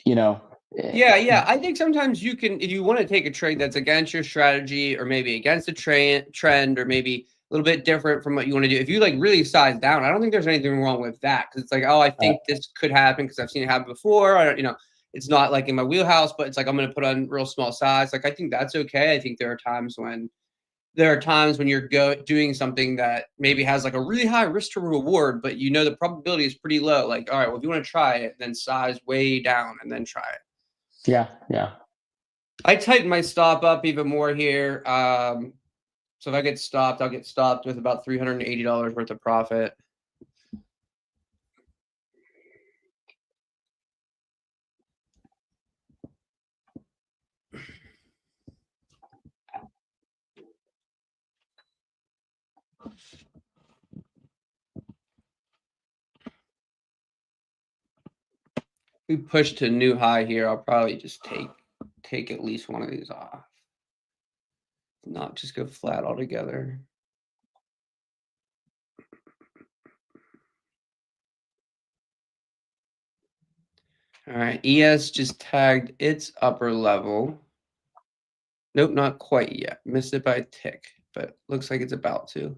Yeah. I think sometimes you can, if you want to take a trade that's against your strategy or maybe against a trend or maybe a little bit different from what you want to do. If you like really size down, I don't think there's anything wrong with that because it's like, oh, I think this could happen because I've seen it happen before. It's not like in my wheelhouse, but it's like I'm going to put on real small size. Like I think that's okay. I think there are times when you're doing something that maybe has like a really high risk to reward, but the probability is pretty low. Like, all right, well, if you want to try it, then size way down and then try it. Yeah. I tighten my stop up even more here. So if I get stopped, I'll get stopped with about $380 worth of profit. we push to a new high here, I'll probably just take at least one of these off. Not just go flat altogether. All right, ES just tagged its upper level. Nope, not quite yet. Missed it by a tick, but looks like it's about to.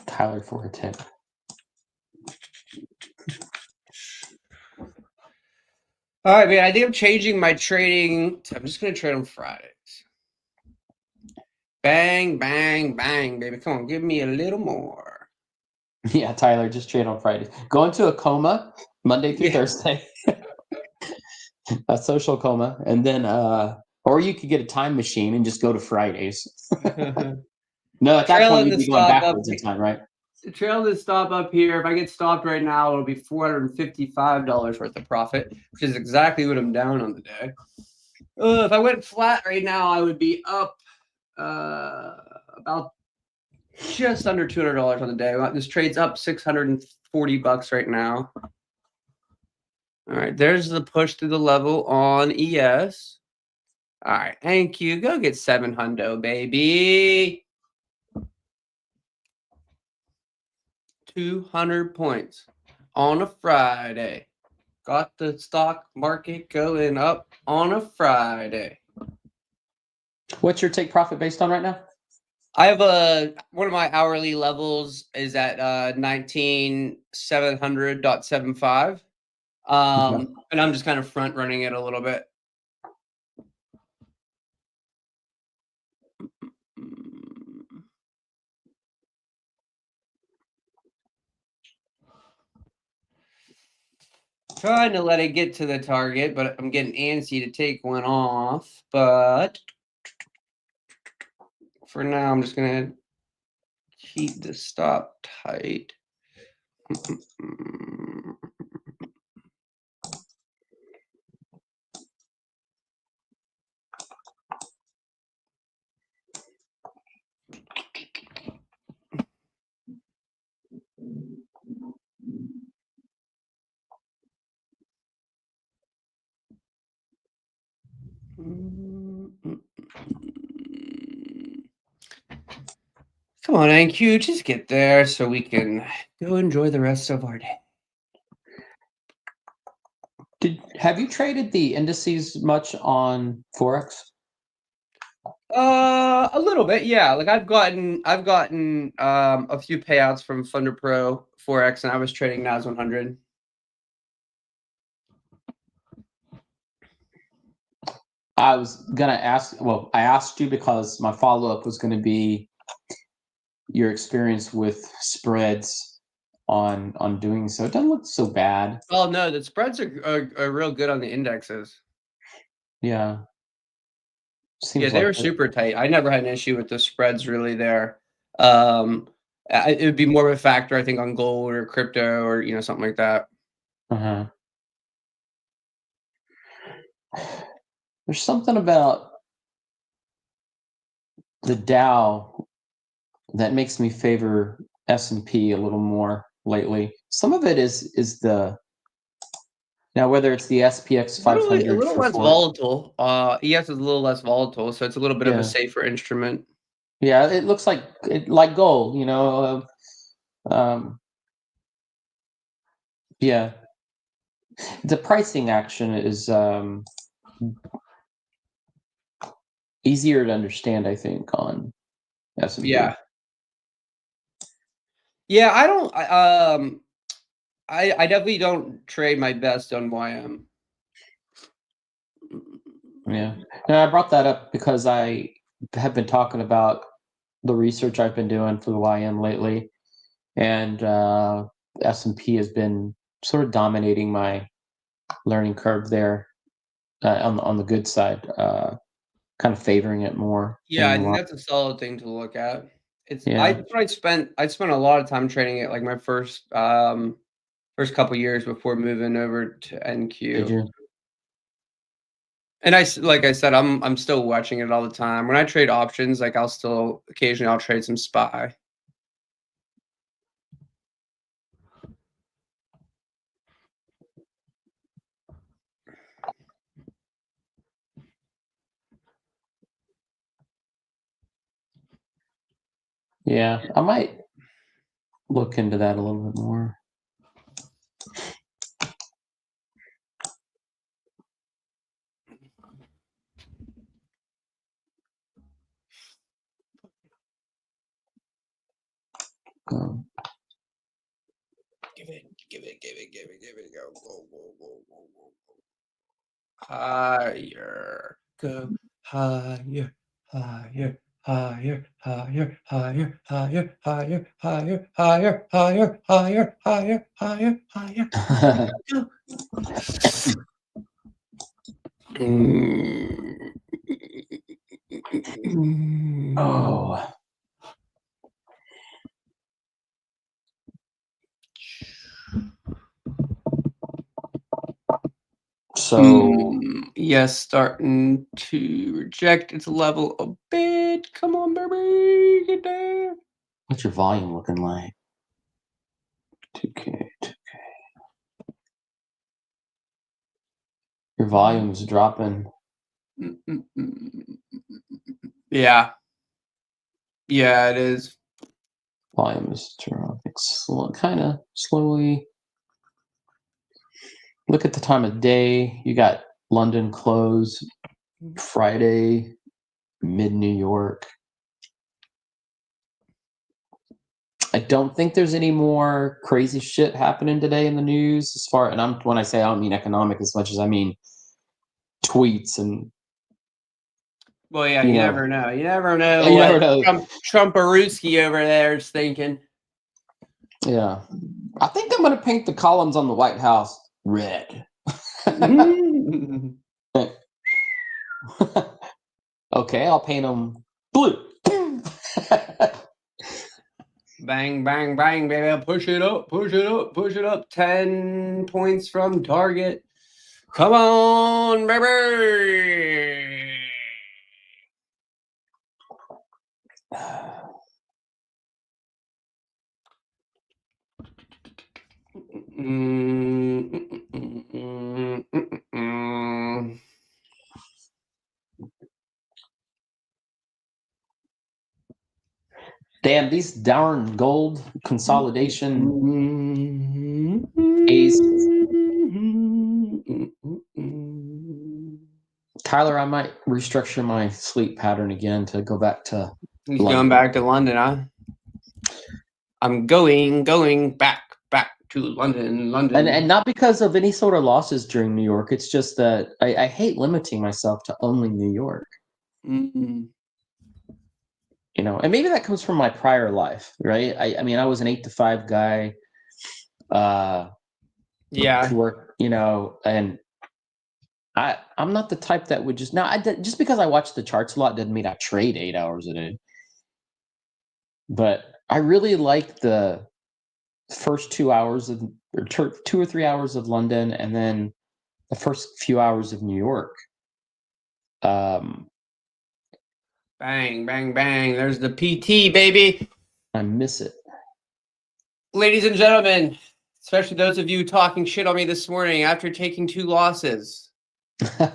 Tyler for a tip. All right, man. I think I'm changing my trading. I'm just going to trade on Fridays. Bang, bang, bang, baby. Come on, give me a little more. Yeah, Tyler, just trade on Friday. Go into a coma Monday through Thursday. A social coma. And then or you could get a time machine and just go to Fridays. No, at that point you'd be going backwards in time, right? Trail this stop up here. If I get stopped right now, it'll be $455 worth of profit, which is exactly what I'm down on the day. If I went flat right now, I would be up about just under $200 on the day. This trade's up $640 right now. All right, there's the push through the level on ES. All right, thank you. Go get 700, baby. 200 points on a Friday. Got the stock market going up on a Friday. What's your take profit based on right now? I have one of my hourly levels is at 19,700.75. And I'm just kind of front running it a little bit. Trying to let it get to the target, but I'm getting antsy to take one off. But for now, I'm just going to keep the stop tight. Come on, NQ, just get there so we can go enjoy the rest of our day. Have you traded the indices much on Forex? A little bit, yeah. Like I've gotten a few payouts from FunderPro Forex, and I was trading NAS 100. I was gonna ask. Well, I asked you because my follow-up was going to be your experience with spreads on doing so. It doesn't look so bad. Oh no, the spreads are real good on the indexes. Yeah. Seems they were super tight. I never had an issue with the spreads really there. It would be more of a factor, I think, on gold or crypto or something like that. There's something about the Dow that makes me favor S&P a little more lately. Some of it is the now whether it's the SPX 500 a little less volatile. ES is a little less volatile, so it's a little bit of a safer instrument. Yeah, it looks like gold, yeah. The pricing action is easier to understand, I think, on S&P. Yeah, I definitely don't trade my best on YM. Yeah. Now, I brought that up because I have been talking about the research I've been doing for the YM lately, and S&P has been sort of dominating my learning curve there on the good side, kind of favoring it more. Yeah, I think that's a solid thing to look at. I spent a lot of time trading it, like my first couple years before moving over to NQ. Did you? And like I said, I'm still watching it all the time. When I trade options, like occasionally I'll trade some SPY. Yeah, I might look into that a little bit more. Give it, go. Higher, go higher, higher, higher, higher, higher, higher, higher, higher, higher, higher, higher, higher, higher, higher. Oh. So yes, starting to reject its level a bit. Come on, baby, get there. what's your volume looking like? 2K. Your volume's dropping. Yeah. Yeah, it is. Volume is dropping kind of slowly. Look at the time of day. You got London close Friday, mid New York. I don't think there's any more crazy shit happening today in the news and when I say I don't mean economic as much as I mean tweets and Well, yeah, you never know. You never know you what never know. Trump-a-rooski over there is thinking. Yeah. I think I'm gonna paint the columns on the White House red. Okay, I'll paint them blue. Bang, bang, bang, baby. Push it up, push it up, push it up. 10 points from target. Come on, baby. Damn, these darn gold consolidation A's. Tyler, I might restructure my sleep pattern again to go back to He's London. going back to London, huh? I'm going back to London. And not because of any sort of losses during New York. It's just that I hate limiting myself to only New York. Mm-hmm. You know, and maybe that comes from my prior life, right? I mean, I was an 8 to 5 guy. Yeah. Work, you know, and I'm not the type that would just just because I watch the charts a lot doesn't mean I trade 8 hours a day. But I really like the first 2 hours of or 2 or 3 hours of London, and then the first few hours of New York. Bang, bang, bang. There's the PT, baby. I miss it. Ladies and gentlemen, especially those of you talking shit on me this morning after taking 2 losses,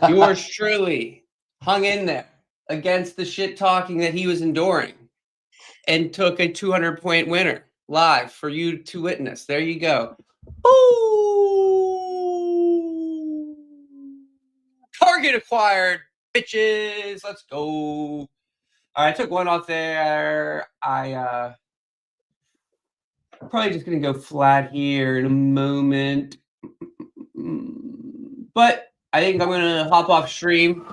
yours truly hung in there against the shit talking that he was enduring and took a 200-point winner live for you to witness. There you go. Ooh. Target acquired, bitches. Let's go. All right, I took one off there. Probably just gonna go flat here in a moment, but I think I'm gonna hop off stream.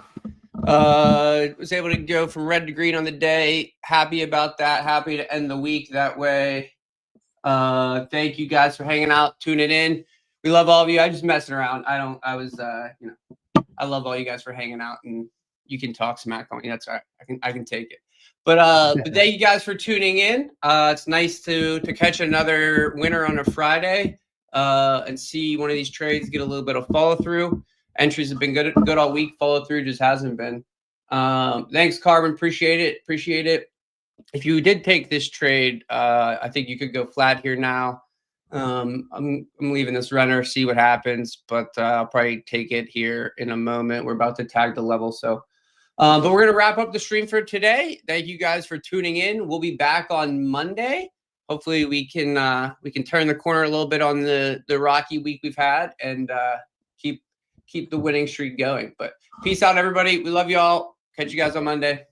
Was able to go from red to green on the day. Happy about that. Happy to end the week that way. Thank you guys for hanging out, tuning in. We love all of you. I just messing around. I love all you guys for hanging out, and you can talk smack on me. That's all right. I can take it. But thank you guys for tuning in. It's nice to catch another winner on a Friday and see one of these trades get a little bit of follow through. Entries have been good all week. Follow through just hasn't been. Thanks, Carbon. Appreciate it. If you did take this trade, I think you could go flat here now. I'm leaving this runner, see what happens, but I'll probably take it here in a moment. We're about to tag the level, so But we're gonna wrap up the stream for today. Thank you guys for tuning in. We'll be back on Monday. Hopefully we can turn the corner a little bit on the rocky week we've had and keep the winning streak going. But peace out, everybody. We love you all. Catch you guys on Monday.